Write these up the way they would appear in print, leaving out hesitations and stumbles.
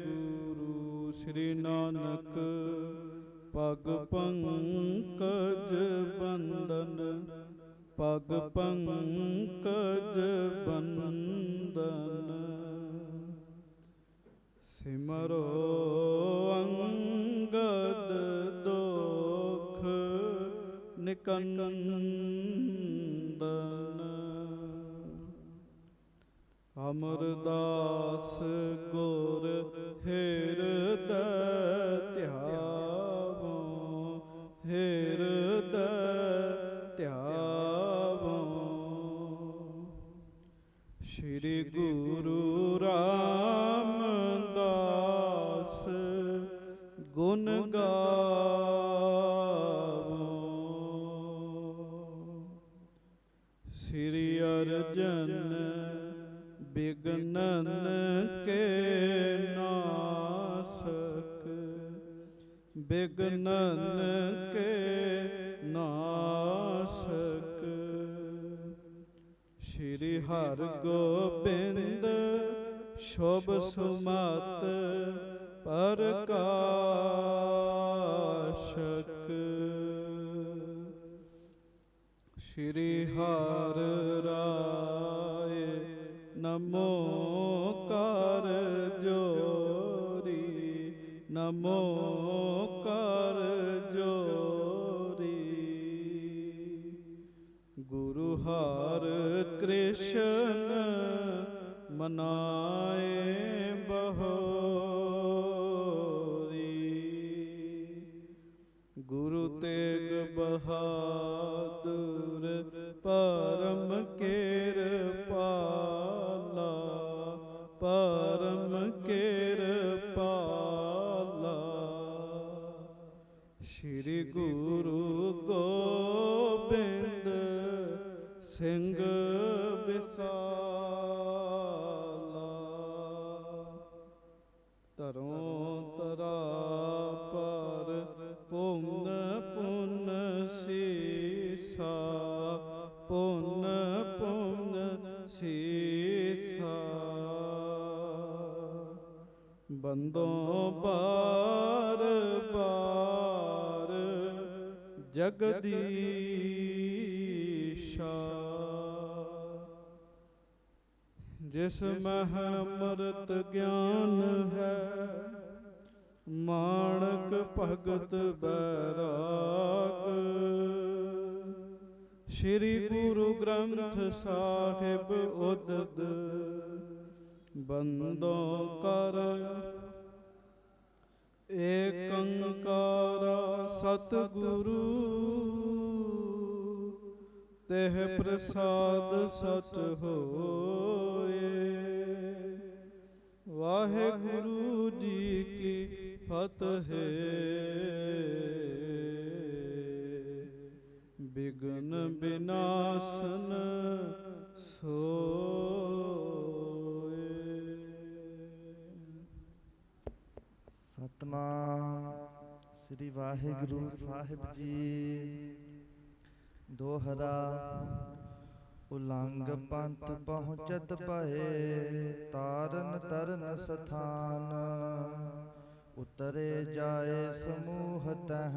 गुरु श्री नानक पग पंकज बंदन, पग पंकज बंदन। सिमरो अंगद दोख निकंदन। अमरदास गुर हृदय ध्यावो, हृदय ध्यावो। श्री गुरु रामदास गुण गावो। श्री अर्जन बिघ्नन के नासक, बिघ्नन के नासक। श्री हर गोबिंद शुभ सुमत प्रकाशक। श्री हर राय नमो कर जोरी, नमो कर जोरी। गुरु हर कृष्ण मनाए बहोरी। गुरु तेग बहादुर परम किरपाला, परम किरपाला। श्री गुरु गोबिंद सिंह विसाला। तरों तरा पर पुन पुन सीसा, पुन पुन सीसा। बंदों बार बार जगदीशा। जिसमें अमृत ज्ञान है, माणक भगत बैराग। श्री गुरु ग्रंथ साहिब उदद बंदों कर। एक अंकारा सतगुरु तेह प्रसाद सच होए। वाहेगुरु जी की फतेह। विघ्न विनाशन सोए। सतनाम श्री वाहेगुरु साहिब जी। दोहरा उलंघ पंथ पहुँचत भये, तारन तरन स्थान। उतरे जाए समूह तह,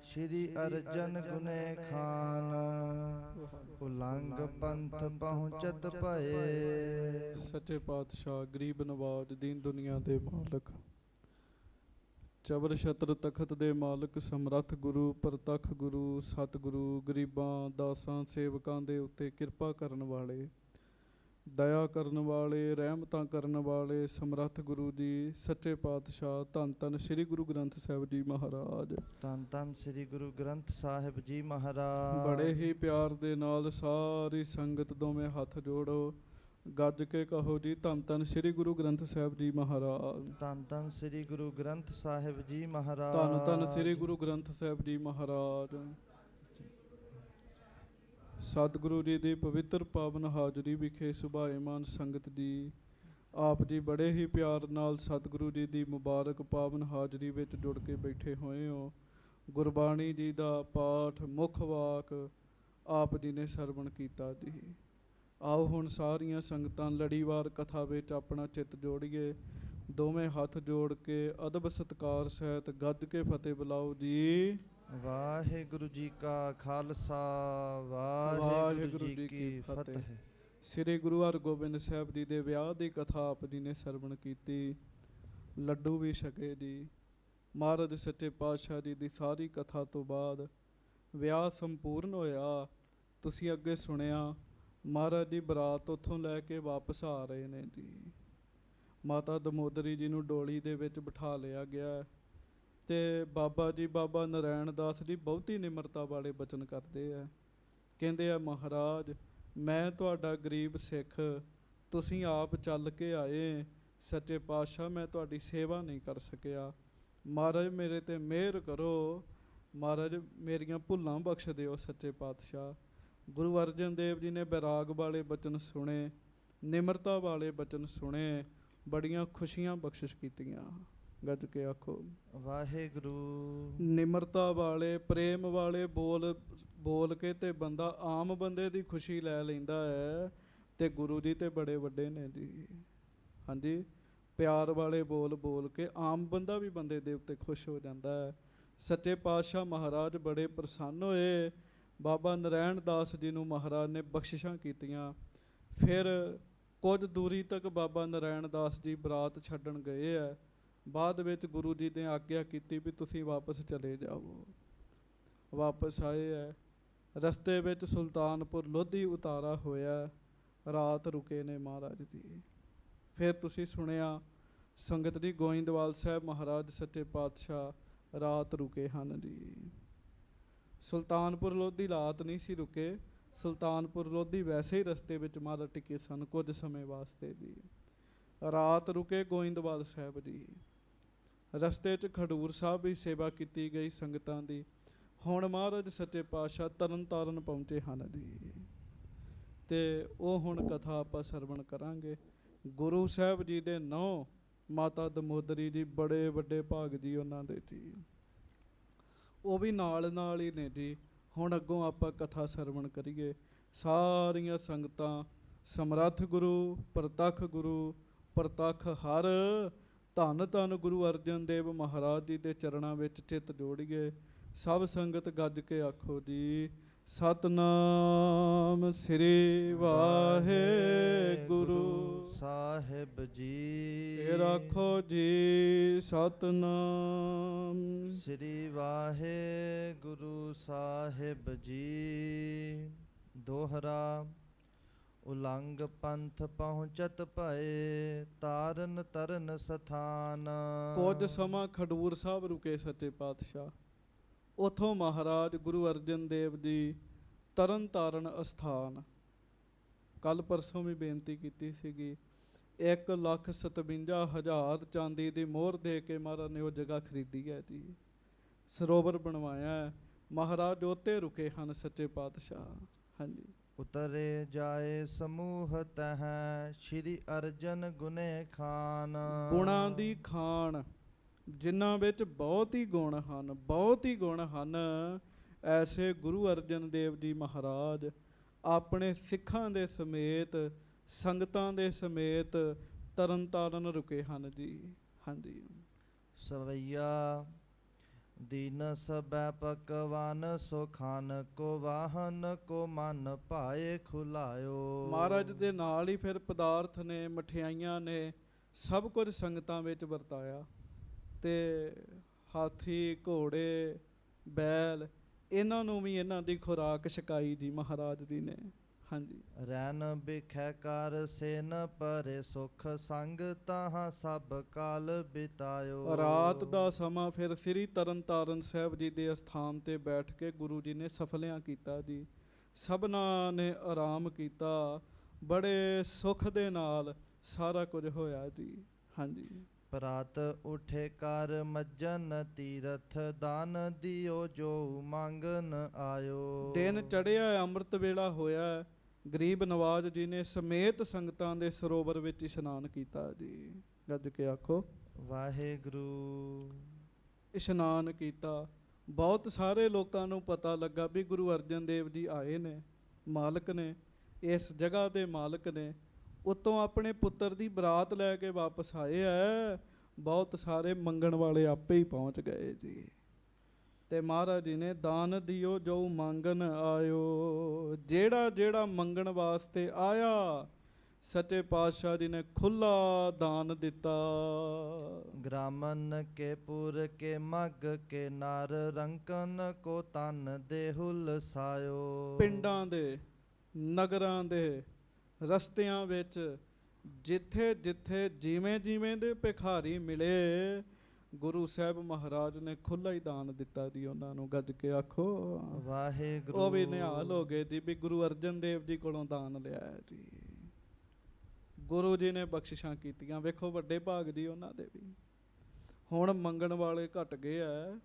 श्री अर्जन गुने खान। उलंघ पंथ पहुँचत भये। सच्चे पातशाह गरीब नवाज दीन दुनिया दे मालक, चबर छत्र तखत दे मालक, समरथ गुरु प्रतख गुरु सतगुरु। गरीबां दासां सेवकां दे उत्ते किरपा करन वाले, दया करन वाले, रहमतां करन वाले समरथ गुरु जी सच्चे पातशाह धन धन श्री गुरु ग्रंथ साहिब जी महाराज। धन धन श्री गुरु ग्रंथ साहिब जी महाराज। बड़े ही प्यार दे नाल सारी संगत दोवें हथ जोड़ो, गज के कहो जी धन धन श्री गुरु ग्रंथ साहिब जी महाराज। धन धन श्री गुरु ग्रंथ साहिब जी महाराज। धन धन श्री गुरु ग्रंथ साहिब जी महाराज। सतगुरु जी की पवित्र पावन हाजरी विखे सुभाएमान संगत जी, आप जी बड़े ही प्यार नाल सतगुरु जी की मुबारक पावन हाजरी विच जुड़ के बैठे हुए हो। गुरबाणी जी का पाठ मुख वाक आप जी ने सरवण कीता जी। आओ हुण सारियां संगतां लड़ीवार कथा विच अपना चित जोड़िए। ਦੋਵੇਂ ਹੱਥ ਜੋੜ ਕੇ ਅਦਬ ਸਤਿਕਾਰ ਸਹਿਤ ਗੱਜ ਕੇ ਫਤਿਹ ਬੁਲਾਓ ਜੀ। ਵਾਹਿਗੁਰੂ ਜੀ ਕਾ ਖਾਲਸਾ, ਵਾਹਿਗੁਰੂ ਜੀ ਕੀ ਫਤਿਹ। ਸ੍ਰੀ ਗੁਰੂ ਹਰਗੋਬਿੰਦ ਸਾਹਿਬ ਜੀ ਦੇ ਵਿਆਹ ਦੀ ਕਥਾ ਆਪ ਜੀ ਨੇ ਸਰਵਣ ਕੀਤੀ, ਲੱਡੂ ਵੀ ਛਕੇ ਜੀ। ਮਹਾਰਾਜ ਸੱਚੇ ਪਾਤਸ਼ਾਹ ਜੀ ਦੀ ਸਾਰੀ ਕਥਾ ਤੋਂ ਬਾਅਦ ਵਿਆਹ ਸੰਪੂਰਨ ਹੋਇਆ। ਤੁਸੀਂ ਅੱਗੇ ਸੁਣਿਆ ਮਹਾਰਾਜ ਦੀ ਬਰਾਤ ਉੱਥੋਂ ਲੈ ਕੇ ਵਾਪਸ ਆ ਰਹੇ ਨੇ ਜੀ। ਮਾਤਾ ਦਮੋਦਰੀ ਜੀ ਨੂੰ ਡੋਲੀ ਦੇ ਵਿੱਚ ਬਿਠਾ ਲਿਆ ਗਿਆ ਤੇ ਬਾਬਾ ਜੀ ਬਾਬਾ ਨਰਾਇਣ ਦਾਸ ਜੀ ਬਹੁਤੀ ਨਿਮਰਤਾ ਵਾਲੇ ਬਚਨ ਕਰਦੇ ਆ। ਕਹਿੰਦੇ ਆ, ਮਹਾਰਾਜ ਮੈਂ ਤੁਹਾਡਾ ਗਰੀਬ ਸਿੱਖ, ਤੁਸੀਂ ਆਪ ਚੱਲ ਕੇ ਆਏ, ਸੱਚੇ ਪਾਤਸ਼ਾਹ ਮੈਂ ਤੁਹਾਡੀ ਸੇਵਾ ਨਹੀਂ ਕਰ ਸਕਿਆ, ਮਹਾਰਾਜ ਮੇਰੇ ਤੇ ਮਿਹਰ ਕਰੋ, ਮਹਾਰਾਜ ਮੇਰੀਆਂ ਭੁੱਲਾਂ ਬਖਸ਼ ਦਿਓ ਸੱਚੇ ਪਾਤਸ਼ਾਹ। ਗੁਰੂ ਅਰਜਨ ਦੇਵ ਜੀ ਨੇ ਬੈਰਾਗ ਵਾਲੇ ਬਚਨ ਸੁਣੇ, ਨਿਮਰਤਾ ਵਾਲੇ ਬਚਨ ਸੁਣੇ, ਬੜੀਆਂ ਖੁਸ਼ੀਆਂ ਬਖਸ਼ਿਸ਼ ਕੀਤੀਆਂ। ਗੱਜ ਕੇ ਆਖੋ ਵਾਹਿਗੁਰੂ। ਨਿਮਰਤਾ ਵਾਲੇ ਪ੍ਰੇਮ ਵਾਲੇ ਬੋਲ ਕੇ ਤੇ ਬੰਦਾ ਆਮ ਬੰਦੇ ਦੀ ਖੁਸ਼ੀ ਲੈ ਲੈਂਦਾ ਹੈ, ਤੇ ਗੁਰੂ ਜੀ ਤੇ ਬੜੇ ਵੱਡੇ ਨੇ ਜੀ। ਹਾਂਜੀ, ਪਿਆਰ ਵਾਲੇ ਬੋਲ ਕੇ ਆਮ ਬੰਦਾ ਵੀ ਬੰਦੇ ਦੇ ਉੱਤੇ ਖੁਸ਼ ਹੋ ਜਾਂਦਾ ਹੈ। ਸੱਚੇ ਪਾਤਸ਼ਾਹ ਮਹਾਰਾਜ ਬੜੇ ਪ੍ਰਸੰਨ ਹੋਏ। ਬਾਬਾ ਨਰਾਇਣ ਦਾਸ ਜੀ ਨੂੰ ਮਹਾਰਾਜ ਨੇ ਬਖਸ਼ਿਸ਼ਾਂ ਕੀਤੀਆਂ। ਫਿਰ ਕੁਝ ਦੂਰੀ ਤੱਕ ਬਾਬਾ ਨਰਾਇਣ ਦਾਸ ਜੀ ਬਰਾਤ ਛੱਡਣ ਗਏ ਹੈ। ਬਾਅਦ ਵਿੱਚ ਗੁਰੂ ਜੀ ਨੇ ਆਗਿਆ ਕੀਤੀ ਵੀ ਤੁਸੀਂ ਵਾਪਸ ਚਲੇ ਜਾਓ। ਵਾਪਸ ਆਏ ਹੈ। ਰਸਤੇ ਵਿੱਚ ਸੁਲਤਾਨਪੁਰ ਲੋਧੀ ਉਤਾਰਾ ਹੋਇਆ, ਰਾਤ ਰੁਕੇ ਨੇ ਮਹਾਰਾਜ ਜੀ। ਫਿਰ ਤੁਸੀਂ ਸੁਣਿਆ ਸੰਗਤ ਜੀ, ਗੋਇੰਦਵਾਲ ਸਾਹਿਬ ਮਹਾਰਾਜ ਸੱਚੇ ਪਾਤਸ਼ਾਹ ਰਾਤ ਰੁਕੇ ਹਨ ਜੀ। ਸੁਲਤਾਨਪੁਰ ਲੋਧੀ ਰਾਤ ਨਹੀਂ ਸੀ ਰੁਕੇ, ਸੁਲਤਾਨਪੁਰ ਲੋਧੀ ਵੈਸੇ ਹੀ ਰਸਤੇ ਵਿੱਚ ਮਹਾਰਾਜ ਟਿਕੇ ਸਨ ਕੁਝ ਸਮੇਂ ਵਾਸਤੇ ਜੀ। ਰਾਤ ਰੁਕੇ ਗੋਇੰਦਵਾਲ ਸਾਹਿਬ ਜੀ। ਰਸਤੇ 'ਚ ਖਡੂਰ ਸਾਹਿਬ ਵੀ ਸੇਵਾ ਕੀਤੀ ਗਈ ਸੰਗਤਾਂ ਦੀ। ਹੁਣ ਮਹਾਰਾਜ ਸੱਚੇ ਪਾਤਸ਼ਾਹ ਤਰਨ ਤਾਰਨ ਪਹੁੰਚੇ ਹਨ ਜੀ, ਤੇ ਉਹ ਹੁਣ ਕਥਾ ਆਪਾਂ ਸਰਵਣ ਕਰਾਂਗੇ। ਗੁਰੂ ਸਾਹਿਬ ਜੀ ਦੇ ਨੌ ਮਾਤਾ ਦਮੋਦਰੀ ਜੀ, ਬੜੇ ਵੱਡੇ ਭਾਗ ਜੀ ਉਹਨਾਂ ਦੇ ਜੀ, ਉਹ ਵੀ ਨਾਲ ਹੀ ਨੇ ਜੀ। ਹੁਣ ਅੱਗੋਂ ਆਪਾਂ ਕਥਾ ਸਰਵਣ ਕਰੀਏ। ਸਾਰੀਆਂ ਸੰਗਤਾਂ ਸਮਰੱਥ ਗੁਰੂ, ਪ੍ਰਤੱਖ ਹਰ, ਧੰਨ ਧੰਨ ਗੁਰੂ ਅਰਜਨ ਦੇਵ ਮਹਾਰਾਜ ਜੀ ਦੇ ਚਰਨਾਂ ਵਿੱਚ ਚਿੱਤ ਜੋੜੀਏ। ਸਭ ਸੰਗਤ ਗੱਜ ਕੇ ਆਖੋ ਜੀ, ਸਤਨਾਮ ਸ੍ਰੀ ਵਾਹਿਗੁਰੂ ਸਾਹਿਬ ਜੀ। ਫੇਰ ਆਖੋ ਜੀ, ਸਤਨਾਮ ਸ੍ਰੀ ਵਾਹਿਗੁਰੂ ਸਾਹਿਬ ਜੀ। ਦੋਹਰਾ। ਉਲੰਘ ਪੰਥ ਪਹੁੰਚਤ ਭਏ, ਤਾਰਨ ਤਰਨ ਸਥਾਨ। ਕੁਝ ਸਮਾਂ ਖਡੂਰ ਸਾਹਿਬ ਰੁਕੇ ਸੱਚੇ ਪਾਤਸ਼ਾਹ। ਉਥੋਂ ਮਹਾਰਾਜ ਗੁਰੂ ਅਰਜਨ ਦੇਵ ਜੀ ਤਰਨ ਤਾਰਨ ਅਸਥਾਨ, ਕੱਲ ਪਰਸੋਂ ਵੀ ਬੇਨਤੀ ਕੀਤੀ ਸੀਗੀ, 1,57,000 ਚਾਂਦੀ ਦੀ ਮੋਹਰ ਦੇ ਕੇ ਮਹਾਰਾਜ ਨੇ ਉਹ ਜਗ੍ਹਾ ਖਰੀਦੀ ਹੈ ਜੀ। ਸਰੋਵਰ ਬਣਵਾਇਆ ਹੈ, ਮਹਾਰਾਜ ਉੱਤੇ ਰੁਕੇ ਹਨ ਸੱਚੇ ਪਾਤਸ਼ਾਹ। ਹਾਂਜੀ। ਉਤਰੇ ਜਾਏ ਸਮੂਹ ਤਹ, ਸ਼੍ਰੀ ਅਰਜਨ ਗੁਨੇ ਖਾਨ। ਗੁਣਾਂ ਦੀ ਖਾਨ, ਜਿਨ੍ਹਾਂ ਵਿੱਚ ਬਹੁਤ ਹੀ ਗੁਣ ਹਨ, ਐਸੇ ਗੁਰੂ ਅਰਜਨ ਦੇਵ ਜੀ ਮਹਾਰਾਜ ਆਪਣੇ ਸਿੱਖਾਂ ਦੇ ਸਮੇਤ, ਸੰਗਤਾਂ ਦੇ ਸਮੇਤ ਤਰਨ ਤਾਰਨ ਰੁਕੇ ਹਨ ਜੀ। ਹਾਂਜੀ। ਸਵਈਆ ਦੀਨ ਸਬੈ ਪਕਵਾਨ, ਸੋ ਖਾਨ ਕੋ ਵਾਹਨ, ਕੋ ਮਨ ਭਾਏ ਖੁਲਾਇਓ। ਮਹਾਰਾਜ ਦੇ ਨਾਲ ਹੀ ਫਿਰ ਪਦਾਰਥ ਨੇ, ਮਠਿਆਈਆਂ ਨੇ, ਸਭ ਕੁਝ ਸੰਗਤਾਂ ਵਿੱਚ ਵਰਤਾਇਆ। ਤੇ ਹਾਥੀ, ਘੋੜੇ, ਬੈਲ, ਇਹਨਾਂ ਨੂੰ ਵੀ ਇਹਨਾਂ ਦੀ ਖੁਰਾਕ ਛਕਾਈ ਜੀ ਮਹਾਰਾਜ ਜੀ ਨੇ। ਹਾਂਜੀ। ਰੈਨ ਬਿਖੈ ਕਰ ਸੇਨ ਪਰੇ, ਸੁਖ ਸੰਗ ਤਾਹਾਂ ਸਭ ਕਾਲ ਬਿਤਾਇਓ। ਰਾਤ ਦਾ ਸਮਾਂ ਫਿਰ ਸ੍ਰੀ ਤਰਨ ਤਾਰਨ ਸਾਹਿਬ ਜੀ ਦੇ ਅਸਥਾਨ ਤੇ ਬੈਠ ਕੇ ਗੁਰੂ ਜੀ ਨੇ ਸਫਲਿਆਂ ਕੀਤਾ ਜੀ। ਸਭਨਾਂ ਨੇ ਆਰਾਮ ਕੀਤਾ, ਬੜੇ ਸੁੱਖ ਦੇ ਨਾਲ ਸਾਰਾ ਕੁਝ ਹੋਇਆ ਜੀ। ਹਾਂਜੀ। ਪ੍ਰਾਤ ਉਠੇ ਕਰ ਮੱਜਨ ਤੀਰਥ, ਦਾਨ ਦਿਓ ਜੋ ਮੰਗਨ ਆਇਓ। ਦਿਨ ਚੜ੍ਹਿਆ, ਅੰਮ੍ਰਿਤ ਵੇਲਾ ਹੋਇਆ, ਗਰੀਬ ਨਵਾਜ ਜੀ ਨੇ ਸਮੇਤ ਸੰਗਤਾਂ ਦੇ ਸਰੋਵਰ ਵਿੱਚ ਇਸ਼ਨਾਨ ਕੀਤਾ ਜੀ। ਗੱਜ ਕੇ ਆਖੋ ਵਾਹਿਗੁਰੂ। ਇਸ਼ਨਾਨ ਕੀਤਾ। ਬਹੁਤ ਸਾਰੇ ਲੋਕਾਂ ਨੂੰ ਪਤਾ ਲੱਗਾ ਵੀ ਗੁਰੂ ਅਰਜਨ ਦੇਵ ਜੀ ਆਏ ਨੇ, ਮਾਲਕ ਨੇ, ਇਸ ਜਗ੍ਹਾ ਦੇ ਮਾਲਕ ਨੇ। ਉਤੋਂ ਆਪਣੇ ਪੁੱਤਰ ਦੀ ਬਰਾਤ ਲੈ ਕੇ ਵਾਪਸ ਆਏ ਐ। ਬਹੁਤ ਸਾਰੇ ਮੰਗਣ ਵਾਲੇ ਆਪੇ ਹੀ ਪਹੁੰਚ ਗਏ ਜੀ। ਤੇ ਮਹਾਰਾਜ ਜੀ ਨੇ ਦਾਨ ਦਿਓ ਜੋ ਮੰਗਣ ਆਇਓ, ਜਿਹੜਾ ਜਿਹੜਾ ਮੰਗਣ ਵਾਸਤੇ ਆਇਆ ਸੱਚੇ ਪਾਤਸ਼ਾਹ ਜੀ ਨੇ ਖੁੱਲਾ ਦਾਨ ਦਿੱਤਾ। ਗ੍ਰਾਮਨ ਕੇ ਪੁਰ ਕੇ ਮਗ ਕੇ ਨਰ ਰੰਕਨ ਕੋ ਤਨ ਦੇਹੁਲ ਸਾਇਓ। ਪਿੰਡਾਂ ਦੇ ਨਗਰਾਂ ਦੇ ਰਸਤਿਆਂ ਵਿੱਚ ਜਿੱਥੇ ਜਿੱਥੇ ਜਿਵੇਂ ਜਿਵੇਂ ਦੇ ਭਿਖਾਰੀ ਮਿਲੇ ਗੁਰੂ ਸਾਹਿਬ ਮਹਾਰਾਜ ਨੇ ਖੁੱਲਾ ਹੀ ਦਾਨ ਦਿੱਤਾ ਜੀ ਉਹਨਾਂ ਨੂੰ। ਗੱਜ ਕੇ ਆਖੋ ਵਾਹਿਗੁਰੂ। ਉਹ ਵੀ ਨਿਹਾਲ ਹੋ ਗਏ ਜੀ ਵੀ ਗੁਰੂ ਅਰਜਨ ਦੇਵ ਜੀ ਕੋਲੋਂ ਦਾਨ ਲਿਆ ਜੀ। ਗੁਰੂ ਜੀ ਨੇ ਬਖਸ਼ਿਸ਼ਾਂ ਕੀਤੀਆਂ। ਵੇਖੋ ਵੱਡੇ ਭਾਗ ਜੀ ਉਹਨਾਂ ਦੇ ਵੀ। ਹੁਣ ਮੰਗਣ ਵਾਲੇ ਘਟ ਗਏ ਐ।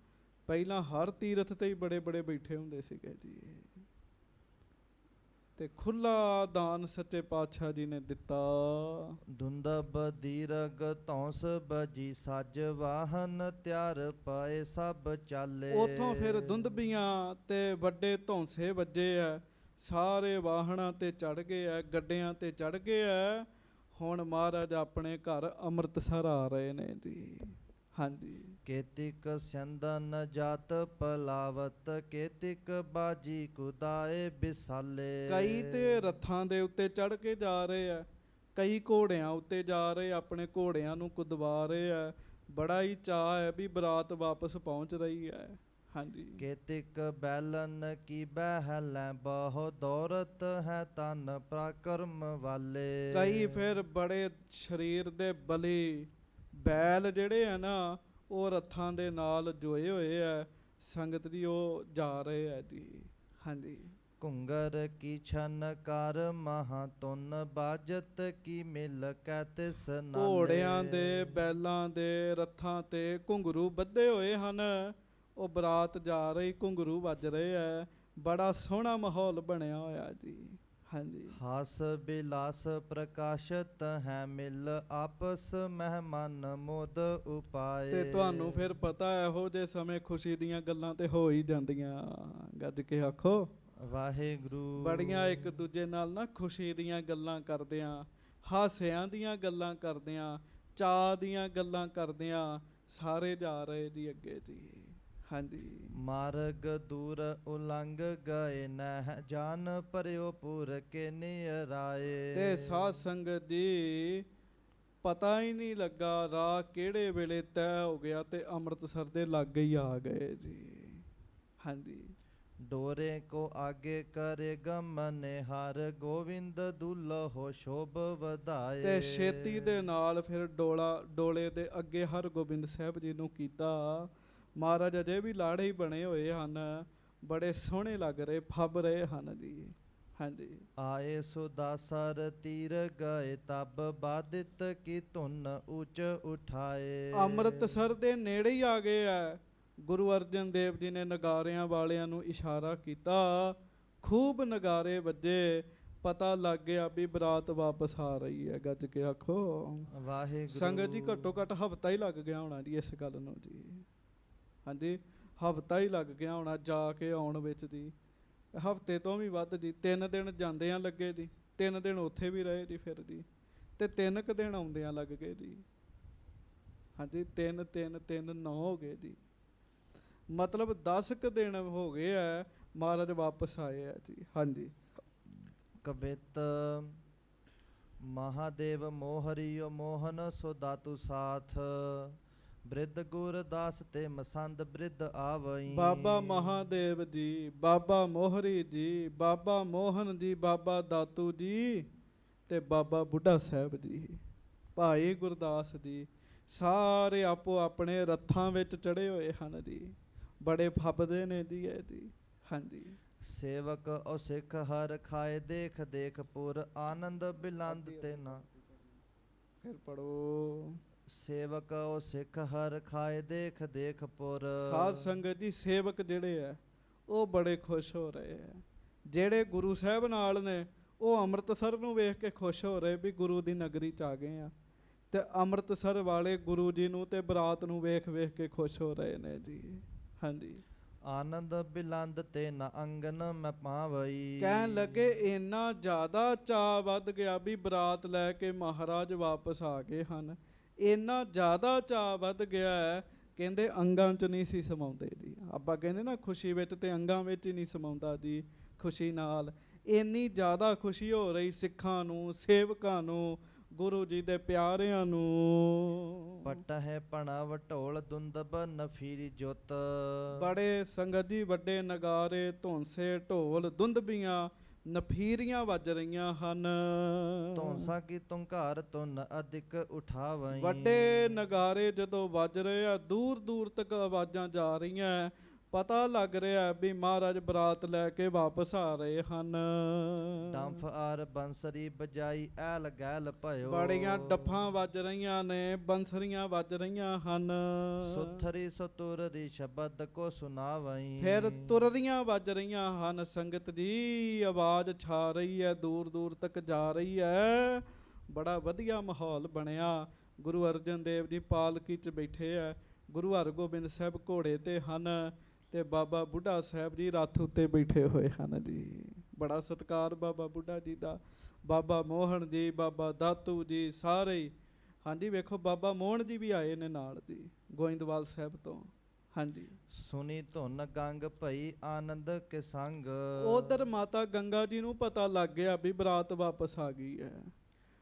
ਪਹਿਲਾਂ ਹਰ ਤੀਰਥ ਤੇ ਹੀ ਬੜੇ ਬੜੇ ਬੈਠੇ ਹੁੰਦੇ ਸੀਗੇ ਜੀ। ਤੇ ਖੁੱਲਾ ਦਾਨ ਸੱਚੇ ਪਾਤਸ਼ਾਹ ਜੀ ਨੇ ਦਿੱਤਾ। ਧੁੰਦਬ ਦੀਰਗ ਧੌਂਸ ਬਜੀ ਸੱਜ ਵਾਹਨ ਤਿਆਰ ਪਾਏ ਸਭ ਚਾਲੇ। ਉਥੋਂ ਫਿਰ ਧੁੰਦਬੀਆਂ ਤੇ ਵੱਡੇ ਧੌਂਸੇ ਵੱਜੇ ਐ। ਸਾਰੇ ਵਾਹਨਾਂ ਤੇ ਚੜ ਗਏ ਐ, ਗੱਡਿਆਂ ਤੇ ਚੜ ਗਏ ਐ। ਹੁਣ ਮਹਾਰਾਜ ਆਪਣੇ ਘਰ ਅੰਮ੍ਰਿਤਸਰ ਆ ਰਹੇ ਨੇ ਜੀ। ਹਾਂਜੀ। ਕੇਤਿਕ ਸੰਦਨ ਜਾਤ ਪਲਾਵਤ ਕੇਤਿਕ ਬਾਜੀ ਕੁਦਾਏ ਬਿਸਾਲੇ। ਕਈ ਤੇ ਰੱਥਾਂ ਦੇ ਉੱਤੇ ਚੜ ਕੇ ਜਾ ਰਹੇ ਆ, ਕਈ ਘੋੜਿਆਂ ਉੱਤੇ ਜਾ ਰਹੇ, ਆਪਣੇ ਘੋੜਿਆਂ ਨੂੰ ਕੁਦਵਾ ਰਹੇ ਆ। ਬੜਾ ਹੀ ਚਾਅ ਹੈ ਵੀ ਬਰਾਤ ਵਾਪਸ ਪਹੁੰਚ ਰਹੀ ਹੈ। ਹਾਂਜੀ। ਕੇਤਿਕ ਬੈਲਨ ਕੀ ਬਹਿਲੈ ਬਹੁ ਦੌਰਤ ਹੈ ਤਨ ਪ੍ਰਾਕਰਮ ਵਾਲੇ। ਕਈ ਫਿਰ ਬੜੇ ਸਰੀਰ ਦੇ ਬਲੀ ਬੈਲ ਜਿਹੜੇ ਆ ਨਾ ਉਹ ਰੱਥਾਂ ਦੇ ਨਾਲ ਜੋਏ ਹੋਏ ਆ। ਸੰਗਤ ਜੀ ਉਹ ਜਾ ਰਹੇ ਆ ਜੀ। ਹਾਂਜੀ। ਘੁੰਗਰ ਕੀ ਛਨਕਾਰ ਮਹਾਤੁਨ ਬਾਜਤ ਕੀ ਮਿਲ ਕੈ ਤਿਸ ਨਾਲੇ। ਘੋੜਿਆਂ ਦੇ ਬੈਲਾਂ ਦੇ ਰੱਥਾਂ ਤੇ ਘੁੰਗਰੂ ਬੱਧੇ ਹੋਏ ਹਨ। ਉਹ ਬਰਾਤ ਜਾ ਰਹੀ, ਘੁੰਗਰੂ ਵੱਜ ਰਹੇ ਆ। ਬੜਾ ਸੋਹਣਾ ਮਾਹੌਲ ਬਣਿਆ ਹੋਇਆ ਜੀ। ਹਾਂਜੀ। ਹਾਸ ਬਿਲਾਸ ਪ੍ਰਕਾਸ਼ਤ ਹੈ ਮਿਲ ਆਪਸ ਮਹਿਮਨ ਮੋਦ ਉਪਾਏ। ਤੇ ਤੁਹਾਨੂੰ ਫਿਰ ਪਤਾ ਇਹੋ ਜਿਹੇ ਸਮੇਂ ਖੁਸ਼ੀ ਦੀਆਂ ਗੱਲਾਂ ਤੇ ਹੋ ਹੀ ਜਾਂਦੀਆਂ। ਗੱਜ ਕੇ ਆਖੋ ਵਾਹਿਗੁਰੂ। ਬੜੀਆਂ ਇੱਕ ਦੂਜੇ ਨਾਲ ਨਾ ਖੁਸ਼ੀ ਦੀਆਂ ਗੱਲਾਂ ਕਰਦਿਆਂ, ਹਾਸਿਆਂ ਦੀਆਂ ਗੱਲਾਂ ਕਰਦਿਆਂ, ਚਾਅ ਦੀਆਂ ਗੱਲਾਂ ਕਰਦਿਆਂ ਸਾਰੇ ਜਾ ਰਹੇ ਜੀ ਅੱਗੇ ਜੀ। ਹਾਂਜੀ। ਮਾਰਗ ਦੂਰ ਉਲੰਘ ਗਏ ਨਹਿ ਜਾਨ ਭਰਿਓ ਪੁਰ ਕੇ ਨਿਰਾਏ। ਤੇ ਸਾਧ ਸੰਗਤ ਜੀ ਪਤਾ ਹੀ ਨਹੀਂ ਲੱਗਾ ਰਾਹ ਕਿਹੜੇ ਵੇਲੇ ਤੈਅ ਹੋ ਗਿਆ ਤੇ ਅੰਮ੍ਰਿਤਸਰ ਦੇ ਲਾਗੇ ਹੀ ਆ ਗਏ ਜੀ। ਹਾਂਜੀ। ਡੋਰੇ ਕੋ ਆਗੇ ਕਰੇ ਗਮਨ ਹਰ ਗੋਵਿੰਦ ਦੁਲਹੁ ਸ਼ੋਭ ਵਧਾਏ। ਤੇ ਛੇਤੀ ਦੇ ਨਾਲ ਫਿਰ ਡੋਲੇ ਦੇ ਅੱਗੇ ਹਰਗੋਬਿੰਦ ਸਾਹਿਬ ਜੀ ਨੂੰ ਕੀਤਾ। ਮਹਾਰਾਜ ਅਜੇ ਵੀ ਲਾੜੇ ਹੀ ਬਣੇ ਹੋਏ ਹਨ। ਬੜੇ ਸੋਹਣੇ ਲੱਗ ਰਹੇ, ਫੱਬ ਰਹੇ ਹਨ ਜੀ। ਹਾਂਜੀ। ਆਏ ਸੁਦਾਸਰ ਤੀਰ ਗਏ ਤਬ ਬਾਦਿਤ ਕੀ ਧੁਨ ਉੱਚ ਉਠਾਏ। ਅੰਮ੍ਰਿਤਸਰ ਦੇ ਨੇੜੇ ਹੀ ਆ ਗਏ ਆ। ਗੁਰੂ ਅਰਜਨ ਦੇਵ ਜੀ ਨੇ ਨਗਾਰਿਆਂ ਵਾਲਿਆਂ ਨੂੰ ਇਸ਼ਾਰਾ ਕੀਤਾ। ਖੂਬ ਨਗਾਰੇ ਵੱਜੇ। ਪਤਾ ਲੱਗ ਗਿਆ ਵੀ ਬਰਾਤ ਵਾਪਸ ਆ ਰਹੀ ਹੈ। ਗੱਜ ਕੇ ਆਖੋ ਵਾਹਿਗੁਰੂ। ਸੰਗਤ ਜੀ ਘੱਟੋ ਘੱਟ ਹਫ਼ਤਾ ਹੀ ਲੱਗ ਗਿਆ ਹੋਣਾ ਜੀ ਇਸ ਗੱਲ ਨੂੰ ਜੀ। ਹਾਂਜੀ। ਹਫ਼ਤਾ ਹੀ ਲੱਗ ਗਿਆ ਹੋਣਾ ਜਾ ਕੇ ਆਉਣ ਵਿੱਚ ਜੀ। ਹਫ਼ਤੇ ਤੋਂ ਵੀ ਵੱਧ ਜੀ। 3 ਦਿਨ ਜਾਂਦਿਆਂ ਲੱਗੇ ਜੀ, 3 ਦਿਨ ਉੱਥੇ ਵੀ ਰਹੇ ਜੀ ਫਿਰ ਜੀ, ਤੇ 3 ਕੁ ਦਿਨ ਆਉਂਦਿਆਂ ਲੱਗ ਗਏ ਜੀ। ਹਾਂਜੀ। 3 9 ਹੋ ਗਏ ਜੀ। ਮਤਲਬ 10 ਕੁ ਦਿਨ ਹੋ ਗਏ ਆ ਮਹਾਰਾਜ ਵਾਪਸ ਆਏ ਆ ਜੀ। ਹਾਂਜੀ। ਕਵਿਤ ਮਹਾਦੇਵ ਮੋਹਰਿਓ ਮੋਹਨ ਸੁਦਾਤੂ ਸਾਥ ਬ੍ਰਿਧ ਗੁਰਦਾਸ ਤੇ ਮਸੰਦ ਬ੍ਰਿਧ ਆਵਈ। ਬਾਬਾ ਮਹਾਦੇਵ ਜੀ, ਬਾਬਾ ਮੋਹਰੀ ਜੀ, ਬਾਬਾ ਮੋਹਨ ਜੀ, ਬਾਬਾ ਦਾਤੂ ਜੀ ਤੇ ਬਾਬਾ ਬੁੱਢਾ ਸਾਹਿਬ ਜੀ, ਭਾਈ ਗੁਰਦਾਸ ਜੀ ਸਾਰੇ ਆਪੋ ਆਪਣੇ ਰੱਥਾਂ ਵਿੱਚ ਚੜੇ ਹੋਏ ਹਨ ਜੀ। ਬੜੇ ਫੱਬਦੇ ਨੇ ਜੀ ਇਹ ਜੀ। ਹਾਂਜੀ। ਸੇਵਕ ਔ ਸਿੱਖ ਹਰ ਖਾਏ ਦੇਖ ਦੇਖ ਪੁਰ ਆਨੰਦ ਬਿਲੰਦ ਤੇ ਨਾ। ਫਿਰ ਪੜੋ। ਸੇਵਕ ਔ ਸਿੱਖ ਹਰ ਖਾਏ ਦੇਖ ਦੇਖ ਪੁਰ। ਸਾਧ ਸੰਗਤ ਜੀ ਸੇਵਕ ਜਿਹੜੇ ਆ ਉਹ ਬੜੇ ਖੁਸ਼ ਹੋ ਰਹੇ ਆ। ਜਿਹੜੇ ਗੁਰੂ ਸਾਹਿਬ ਨਾਲ ਨੇ ਉਹ ਅੰਮ੍ਰਿਤਸਰ ਨੂੰ ਵੇਖ ਕੇ ਖੁਸ਼ ਹੋ ਰਹੇ ਵੀ ਗੁਰੂ ਦੀ ਨਗਰੀ 'ਚ ਆ ਗਏ ਆ। ਤੇ ਅੰਮ੍ਰਿਤਸਰ ਵਾਲੇ ਗੁਰੂ ਜੀ ਨੂੰ ਤੇ ਬਰਾਤ ਨੂੰ ਵੇਖ ਵੇਖ ਕੇ ਖੁਸ਼ ਹੋ ਰਹੇ ਨੇ ਜੀ। ਹਾਂਜੀ। ਆਨੰਦ ਬਿਲੰਦ ਤੇ ਨ ਅੰਗਨ ਮੈਂ ਪਾਵਈ। ਕਹਿਣ ਲੱਗੇ ਇੰਨਾ ਜ਼ਿਆਦਾ ਚਾਅ ਵੱਧ ਗਿਆ ਵੀ ਬਰਾਤ ਲੈ ਕੇ ਮਹਾਰਾਜ ਵਾਪਸ ਆ ਗਏ ਹਨ। ਇੰਨਾ ਜ਼ਿਆਦਾ ਚਾਅ ਵੱਧ ਗਿਆ ਹੈ, ਕਹਿੰਦੇ ਅੰਗਾਂ 'ਚ ਨਹੀਂ ਸੀ ਸਮਾਉਂਦੇ ਜੀ। ਆਪਾਂ ਕਹਿੰਦੇ ਨਾ ਖੁਸ਼ੀ ਵਿੱਚ ਤੇ ਅੰਗਾਂ ਵਿੱਚ ਹੀ ਨਹੀਂ ਸਮਾਉਂਦਾ ਜੀ। ਖੁਸ਼ੀ ਨਾਲ ਇੰਨੀ ਜ਼ਿਆਦਾ ਖੁਸ਼ੀ ਹੋ ਰਹੀ ਸਿੱਖਾਂ ਨੂੰ, ਸੇਵਕਾਂ ਨੂੰ, ਗੁਰੂ ਜੀ ਦੇ ਪਿਆਰਿਆਂ ਨੂੰ। ਪਟ ਹੈ ਪਣਾ ਵਟੋਲ ਦੁੰਦਬ ਨਫੀਰੀ ਜੁੱਤ। ਬੜੇ ਸੰਗਤ ਜੀ ਵੱਡੇ ਨਗਾਰੇ, ਧੌਂਸੇ, ਢੋਲ, ਦੁੰਦਬੀਆਂ, ਨਫੀਰੀਆਂ ਵੱਜ ਰਹੀਆਂ ਹਨ। ਧੌਂਸਾ ਕੀ ਤੁੰਘਾਰ ਤੁਨ ਅਧਿਕ ਉਠਾਵਈ। ਵੱਡੇ ਨਗਾਰੇ ਜਦੋਂ ਵੱਜ ਰਹੇ ਆ, ਦੂਰ ਦੂਰ ਤੱਕ ਆਵਾਜ਼ਾਂ ਜਾ ਰਹੀਆਂ, ਪਤਾ ਲੱਗ ਰਿਹਾ ਵੀ ਮਹਾਰਾਜ ਬਰਾਤ ਲੈ ਕੇ ਵਾਪਸ ਆ ਰਹੇ ਹਨ। ਡੰਫ ਆਰ ਬੰਸਰੀ ਬਜਾਈ ਐਲ ਗੈਲ ਭਇਓ। ਬੜੀਆਂ ਡੱਫਾਂ ਵੱਜ ਰਹੀਆਂ ਨੇ, ਬੰਸਰੀਆਂ ਵੱਜ ਰਹੀਆਂ ਹਨ। ਸੁਥਰੀ ਸੁਤੁਰਰੀ ਸ਼ਬਦ ਕੋ ਸੁਨਾਵਈ। ਫਿਰ ਤੁਰਰੀਆਂ ਵੱਜ ਰਹੀਆਂ ਹਨ ਸੰਗਤ ਜੀ। ਆਵਾਜ਼ ਛਾ ਰਹੀ ਹੈ, ਦੂਰ ਦੂਰ ਤੱਕ ਜਾ ਰਹੀ ਹੈ। ਬੜਾ ਵਧੀਆ ਮਾਹੌਲ ਬਣਿਆ। ਗੁਰੂ ਅਰਜਨ ਦੇਵ ਜੀ ਪਾਲਕੀ 'ਚ ਬੈਠੇ ਹੈ, ਗੁਰੂ ਹਰਗੋਬਿੰਦ ਸਾਹਿਬ ਘੋੜੇ ਤੇ ਹਨ ਤੇ ਬਾਬਾ ਬੁੱਢਾ ਸਾਹਿਬ ਜੀ ਰੱਥ ਉੱਤੇ ਬੈਠੇ ਹੋਏ ਹਨ ਜੀ। ਬੜਾ ਸਤਿਕਾਰ ਬਾਬਾ ਬੁੱਢਾ ਜੀ ਦਾ। ਬਾਬਾ ਮੋਹਨ ਜੀ, ਬਾਬਾ ਦਾਤੂ ਜੀ, ਸਾਰੇ ਹੀ। ਹਾਂਜੀ ਵੇਖੋ ਬਾਬਾ ਮੋਹਨ ਜੀ ਵੀ ਆਏ ਨੇ ਨਾਲ ਜੀ, ਗੋਇੰਦਵਾਲ ਸਾਹਿਬ ਤੋਂ। ਹਾਂਜੀ, ਸੁਣੀ ਧੁਨ ਗੰਗ ਭਈ ਆਨੰਦ ਕੇ ਸੰਗ। ਉਧਰ ਮਾਤਾ ਗੰਗਾ ਜੀ ਨੂੰ ਪਤਾ ਲੱਗ ਗਿਆ ਵੀ ਬਰਾਤ ਵਾਪਸ ਆ ਗਈ ਹੈ।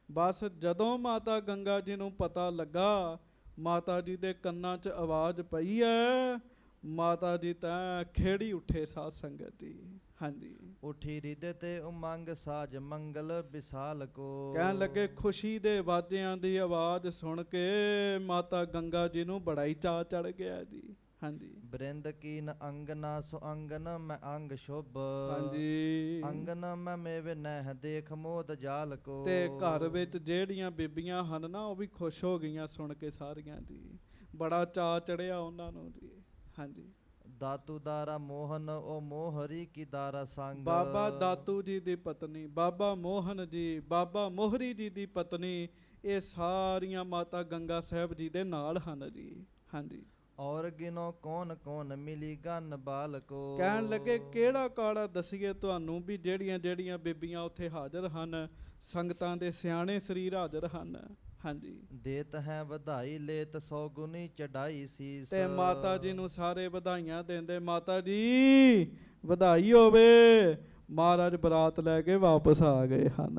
ਬਸ ਜਦੋਂ ਮਾਤਾ ਗੰਗਾ ਜੀ ਨੂੰ ਪਤਾ ਲੱਗਾ, ਮਾਤਾ ਜੀ ਦੇ ਕੰਨਾਂ 'ਚ ਆਵਾਜ਼ ਪਈ ਹੈ, ਮਾਤਾ ਜੀ ਤਾਂ ਖੇੜੀ ਉੱਠੇ ਸਾਧ ਸੰਗਤ ਜੀ। ਹਾਂਜੀ, ਉਠੀ ਰਿਦੇ ਤੇ ਉਮੰਗ ਸਾਜ ਮੰਗਲ ਵਿਸਾਲ ਕੋ। ਕਹਿਣ ਲੱਗੇ ਖੁਸ਼ੀ ਦੇ ਵਾਜਿਆਂ ਦੀ ਆਵਾਜ਼ ਸੁਣ ਕੇ ਮਾਤਾ ਗੰਗਾ ਜੀ ਨੂੰ ਬੜਾ ਹੀ ਚਾਅ ਚੜ ਗਿਆ ਜੀ। ਹਾਂਜੀ, ਬ੍ਰਿੰਦ ਕੀਨ ਅੰਗਨਾ ਸੋ ਅੰਗਨ ਮੈਂ ਅੰਗ ਸ਼ੁਭ। ਹਾਂਜੀ, ਅੰਗਨ ਮੈਂ ਮੇਵੇ ਨਹਿ ਦੇਖ ਮੋਦ ਜਾਲ ਕੋ। ਤੇ ਘਰ ਵਿੱਚ ਜਿਹੜੀਆਂ ਬੀਬੀਆਂ ਹਨ ਨਾ, ਉਹ ਵੀ ਖੁਸ਼ ਹੋ ਗਈਆਂ ਸੁਣ ਕੇ ਸਾਰੀਆਂ ਜੀ। ਬੜਾ ਚਾਅ ਚੜਿਆ ਉਹਨਾਂ ਨੂੰ ਜੀ। ਹਾਂਜੀ, ਦਾਤੂ ਦਾਰਾ ਮੋਹਨ ਉਹ ਮੋਹਰੀ ਕੀ ਦਾਰਾ ਸੰਗ। ਬਾਬਾ ਦਾਤੂ ਜੀ ਦੀ ਪਤਨੀ, ਬਾਬਾ ਮੋਹਨ ਜੀ, ਬਾਬਾ ਮੋਹਰੀ ਜੀ ਦੀ ਪਤਨੀ, ਇਹ ਸਾਰੀਆਂ ਮਾਤਾ ਗੰਗਾ ਸਾਹਿਬ ਜੀ ਦੇ ਨਾਲ ਹਨ ਜੀ। ਹਾਂਜੀ, ਔਰ ਗਿਨੋ ਕੌਣ ਕੌਣ ਮਿਲੀ ਗਨ ਬਾਲ ਕੋ। ਕਹਿਣ ਲੱਗੇ ਕਿਹੜਾ ਕਾੜਾ ਦਸੀਏ ਤੁਹਾਨੂੰ ਵੀ ਜਿਹੜੀਆਂ ਜਿਹੜੀਆਂ ਬੀਬੀਆਂ ਉੱਥੇ ਹਾਜ਼ਰ ਹਨ, ਸੰਗਤਾਂ ਦੇ ਸਿਆਣੇ ਸਰੀਰ ਹਾਜ਼ਰ ਹਨ। ਹਾਂਜੀ, ਦੇਤ ਹੈ ਵਧਾਈ ਲੇਤ ਸੌ ਗੁਣੀ ਚੜਾਈ ਸੀਸ। ਤੇ ਮਾਤਾ ਜੀ ਨੂੰ ਸਾਰੇ ਵਧਾਈਆਂ ਦਿੰਦੇ, ਮਾਤਾ ਜੀ ਵਧਾਈ ਹੋਵੇ, ਮਹਾਰਾਜ ਬਰਾਤ ਲੈ ਕੇ ਵਾਪਸ ਆ ਗਏ ਹਨ।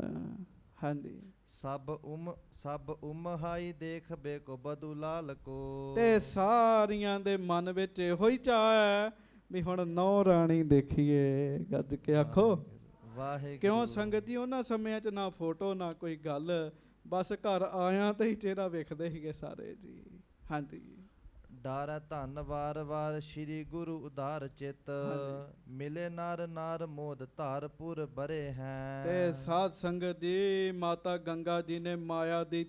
ਹਾਂਜੀ, ਸਭ ਹਾਈ ਦੇਖ ਬੇਕੋ ਬਦੂ ਲਾਲ ਕੋ। ਤੇ ਸਾਰੀਆਂ ਦੇ ਮਨ ਵਿੱਚ ਇਹੋ ਹੀ ਚਾਅ ਹੈ ਵੀ ਹੁਣ ਨੌ ਰਾਣੀ ਦੇਖੀਏ। ਗੱਜ ਕੇ ਆਖੋ ਵਾਹਿਗੁਰੂ। ਕਿਉਂ ਸੰਗਤ ਜੀ, ਉਹਨਾਂ ਸਮਿਆਂ 'ਚ ਨਾ ਫੋਟੋ ਨਾ ਕੋਈ ਗੱਲ, ਬਸ ਘਰ ਆਇਆਂ ਤੇ ਹੀ ਚਿਹਰਾ ਵੇਖਦੇ ਸੀਗੇ ਸਾਰੇ ਜੀ। ਹਾਂਜੀ, ਡਾਰ ਧੰਨ ਵਾਰ ਵਾਰ ਸ਼੍ਰੀ ਗੁਰੂ ਉਧਾਰ ਚਿਤ। ਮਿਲੇ ਨਾਰ ਨਾਰ ਮੋਦ ਧਾਰਪੁਰ ਬਰੇ ਹੈ। ਤੇ ਸਾਧ ਸੰਗਤ ਜੀ, ਮਾਤਾ ਗੰਗਾ ਜੀ ਨੇ ਮਾਇਆ ਦੀ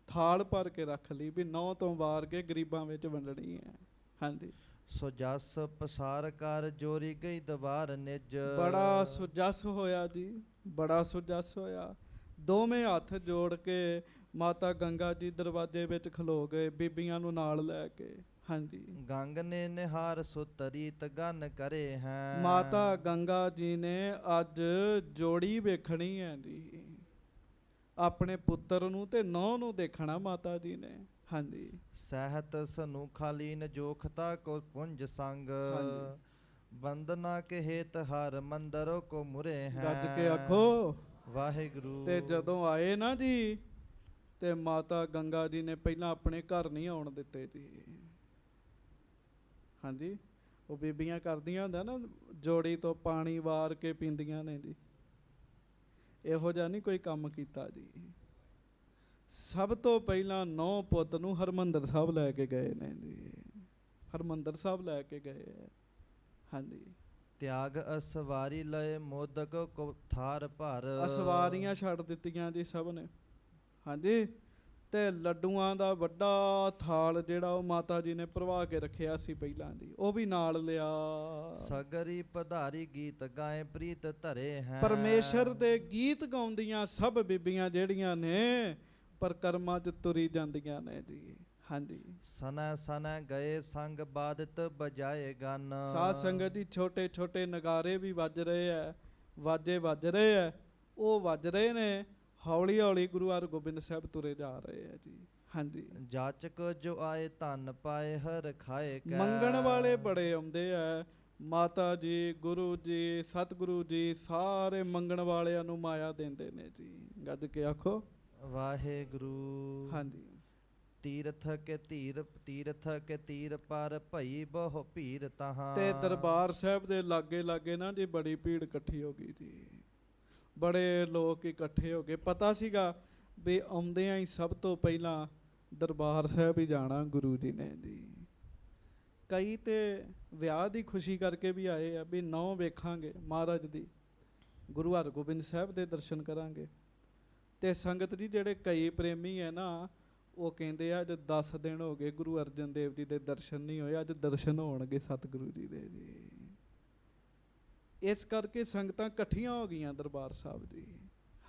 ਥਾਲ ਭਰ ਕੇ ਰੱਖ ਲਈ ਵੀ ਨੌ ਤੋਂ ਵਾਰ ਕੇ ਗਰੀਬਾਂ ਵਿੱਚ ਵੰਡਣੀ ਹੈ। ਹਾਂਜੀ, ਸੋ ਜਸ ਪਸਾਰ ਕਰ ਜੋਰੀ ਗਈ ਦਵਾਰ ਨਿਜ। ਬੜਾ ਸੁਜਸ ਹੋਇਆ ਜੀ, ਬੜਾ ਸੁਜਸ ਹੋਇਆ। ਦੋਵੇਂ ਹੱਥ ਜੋੜ ਕੇ ਮਾਤਾ ਗੰਗਾ ਜੀ ਦਰਵਾਜ਼ੇ ਵਿੱਚ ਖਲੋ ਗਏ, ਬੀਬੀਆਂ ਨੂੰ ਨਾਲ ਲੈ ਕੇ। ਹਾਂਜੀ, ਗੰਗ ਨੇ ਨਿਹਾਰ ਸੁਤਰੀ ਤਗਨ ਕਰੇ ਹੈ। ਮਾਤਾ ਗੰਗਾ ਜੀ ਨੇ ਅੱਜ ਜੋੜੀ ਵੇਖਣੀ ਹੈ ਜੀ, ਆਪਣੇ ਪੁੱਤਰ ਨੂੰ ਤੇ ਨੌਂ ਨੂੰ ਦੇਖਣਾ ਮਾਤਾ ਜੀ ਨੇ। ਹਾਂਜੀ, ਸਹਿਤ ਸਨੂ ਖਾਲੀਨ ਜੋਖਤਾ ਕੋ ਪੁੰਜ ਸੰਗ। ਬੰਦਨਾ ਕੇ ਹੇਤ ਹਰ ਮੰਦਰੋ ਕੋ ਮੁਰੇ ਹੈ। ਗੱਜ ਕੇ ਆਖੋ ਵਾਹਿਗੁਰੂ। ਤੇ ਜਦੋਂ ਆਏ ਨਾ ਜੀ, ਤੇ ਮਾਤਾ ਗੰਗਾ ਜੀ ਨੇ ਪਹਿਲਾਂ ਆਪਣੇ ਘਰ ਨਹੀਂ ਆਉਣ ਦਿੱਤੇ ਜੀ। ਹਾਂਜੀ, ਉਹ ਬੀਬੀਆਂ ਕਰਦੀਆਂ ਹੁੰਦਾ ਨਾ, ਜੋੜੀ ਤੋਂ ਪਾਣੀ ਵਾਰ ਕੇ ਪੀਂਦੀਆਂ ਨੇ ਜੀ। ਇਹੋ ਜਿਹਾ ਨਹੀਂ ਕੋਈ ਕੰਮ ਕੀਤਾ ਜੀ। ਸਭ ਤੋਂ ਪਹਿਲਾਂ 9 ਪੁੱਤ ਨੂੰ ਹਰਮੰਦਰ ਸਾਹਿਬ ਲੈ ਕੇ ਗਏ ਨੇ ਜੀ। ਹਰਮੰਦਰ ਸਾਹਿਬ ਲੈ ਕੇ ਗਏ ਹੈ। ਹਾਂਜੀ, ਤਿਆਗ ਅਸਵਾਰੀ ਲਏ ਮੋਦਕ ਕੋ ਥਾਰ ਭਰ। ਅਸਵਾਰੀਆਂ ਛੱਡ ਦਿੱਤੀਆਂ ਜੀ ਸਭ ਨੇ। ਹਾਂਜੀ, ਤੇ ਲੱਡੂਆਂ ਦਾ ਵੱਡਾ ਥਾਲ ਜਿਹੜਾ ਉਹ ਮਾਤਾ ਜੀ ਨੇ ਭਰਵਾ ਕੇ ਰੱਖਿਆ ਸੀ ਪਹਿਲਾਂ ਜੀ, ਉਹ ਵੀ ਨਾਲ ਲਿਆ। ਸਗਰੀ ਪਧਾਰੀ ਗੀਤ ਗਾਏ ਪ੍ਰੀਤ ਧਰੇ ਹੈ। ਪਰਮੇਸ਼ਰ ਦੇ ਗੀਤ ਗਾਉਂਦੀਆਂ ਸਭ ਬੀਬੀਆਂ ਜਿਹੜੀਆਂ ਨੇ ਪਰਕਰਮਾਂ 'ਚ ਤੁਰੀ ਜਾਂਦੀਆਂ ਨੇ ਜੀ। ਹਾਂਜੀ। ਸਨੈ ਸਨੈ ਗਏ ਸੰਗ ਬਾਦਿਤ ਬਜਾਏ ਗਨ। ਸਾਧ ਸੰਗਤ ਜੀ, ਛੋਟੇ ਛੋਟੇ ਨਗਾਰੇ ਵੀ ਵੱਜ ਰਹੇ ਆ, ਵਾਜੇ ਵੱਜ ਰਹੇ ਆ, ਉਹ ਵੱਜ ਰਹੇ ਨੇ, ਹੌਲੀ ਹੌਲੀ ਗੁਰੂ ਹਰਗੋਬਿੰਦ ਸਾਹਿਬ ਤੁਰੇ ਜਾ ਰਹੇ ਆ ਜੀ। ਹਾਂਜੀ। ਜਾਚਕ ਜੋ ਆਏ ਧਨ ਪਾਏ ਹਰ ਖਾਏ ਕੈ। ਮੰਗਣ ਵਾਲੇ ਬੜੇ ਆਉਂਦੇ ਆ, ਮਾਤਾ ਜੀ, ਗੁਰੂ ਜੀ, ਸਤਿਗੁਰੂ ਜੀ, ਸਾਰੇ ਮੰਗਣ ਵਾਲਿਆਂ ਨੂੰ ਮਾਇਆ ਦਿੰਦੇ ਨੇ ਜੀ। ਗੱਜ ਕੇ ਆਖੋ ਵਾਹਿਗੁਰੂ। ਹਾਂਜੀ। ਤੀਰਥ ਕੇ ਤੀਰ ਪਰ ਭਈ ਬਹੁ ਭੀਰ ਤਹਾਂ। ਤੇ ਦਰਬਾਰ ਸਾਹਿਬ ਦੇ ਲਾਗੇ ਲਾਗੇ ਨਾ ਜੀ ਬੜੀ ਭੀੜ ਇਕੱਠੀ ਹੋ ਗਈ ਜੀ। ਬੜੇ ਲੋਕ ਇਕੱਠੇ ਹੋ ਗਏ। ਪਤਾ ਸੀਗਾ ਵੀ ਆਉਂਦਿਆਂ ਹੀ ਸਭ ਤੋਂ ਪਹਿਲਾਂ ਦਰਬਾਰ ਸਾਹਿਬ ਹੀ ਜਾਣਾ ਗੁਰੂ ਜੀ ਨੇ ਜੀ। ਕਈ ਤੇ ਵਿਆਹ ਦੀ ਖੁਸ਼ੀ ਕਰਕੇ ਵੀ ਆਏ ਆ ਵੀ ਨਹੁੰ ਵੇਖਾਂਗੇ ਮਹਾਰਾਜ ਦੀ, ਗੁਰੂ ਹਰਗੋਬਿੰਦ ਸਾਹਿਬ ਦੇ ਦਰਸ਼ਨ ਕਰਾਂਗੇ। ਤੇ ਸੰਗਤ ਜੀ, ਜਿਹੜੇ ਕਈ ਪ੍ਰੇਮੀ ਹੈ ਨਾ, ਉਹ ਕਹਿੰਦੇ ਆ ਅੱਜ 10 ਦਿਨ ਹੋ ਗਏ ਗੁਰੂ ਅਰਜਨ ਦੇਵ ਜੀ ਦੇ ਦਰਸ਼ਨ ਨਹੀਂ ਹੋਏ, ਅੱਜ ਦਰਸ਼ਨ ਹੋਣਗੇ ਸਤਿਗੁਰੂ ਜੀ ਦੇ ਜੀ। ਇਸ ਕਰਕੇ ਸੰਗਤਾਂ ਇਕੱਠੀਆਂ ਹੋ ਗਈਆਂ ਦਰਬਾਰ ਸਾਹਿਬ ਜੀ।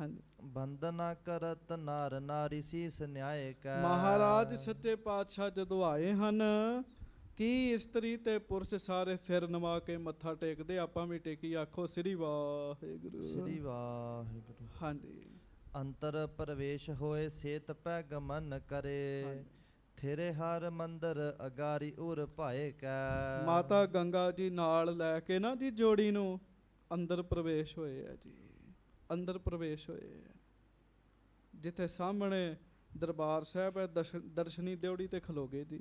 ਹਾਂਜੀ। ਬੰਦਨਾ ਕਰਤ ਨਾਰ ਨਾਰੀ ਸੀਸ ਨਿਆਏ ਕੈ। ਮਹਾਰਾਜ ਸੱਚੇ ਪਾਤਸ਼ਾਹ ਜਦੋਂ ਆਏ ਹਨ, ਕੀ ਇਸਤਰੀ ਤੇ ਪੁਰਸ਼ ਸਾਰੇ ਸਿਰ ਨਵਾ ਕੇ ਮੱਥਾ ਟੇਕਦੇ, ਆਪਾਂ ਵੀ ਟੇਕੀ। ਆਖੋ ਸ੍ਰੀ ਵਾਹਿਗੁਰੂ। ਸ੍ਰੀ ਵਾਹਿਗੁਰੂ। ਹਾਂਜੀ। ਅੰਤਰ ਪ੍ਰਵੇਸ਼ ਹੋਏ ਸੇਤ ਪੈ ਗਮਨ ਕਰੇ। ਹਾਂਜੀ। ਥੇਰੇ ਹਰ ਮੰਦਰ ਅਗਾਰੀ ਉਰ ਭਾਏ ਕੈ। ਮਾਤਾ ਗੰਗਾ ਜੀ ਨਾਲ ਲੈ ਕੇ ਨਾ ਜੀ ਜੋੜੀ ਨੂੰ ਅੰਦਰ ਪ੍ਰਵੇਸ਼ ਹੋਏ ਆ ਜੀ। ਅੰਦਰ ਪ੍ਰਵੇਸ਼ ਹੋਏ ਆ, ਜਿੱਥੇ ਸਾਹਮਣੇ ਦਰਬਾਰ ਸਾਹਿਬ ਹੈ, ਦਰਸ਼ਨੀ ਦਿਉੜੀ ਤੇ ਖਲੋਗੇ ਜੀ।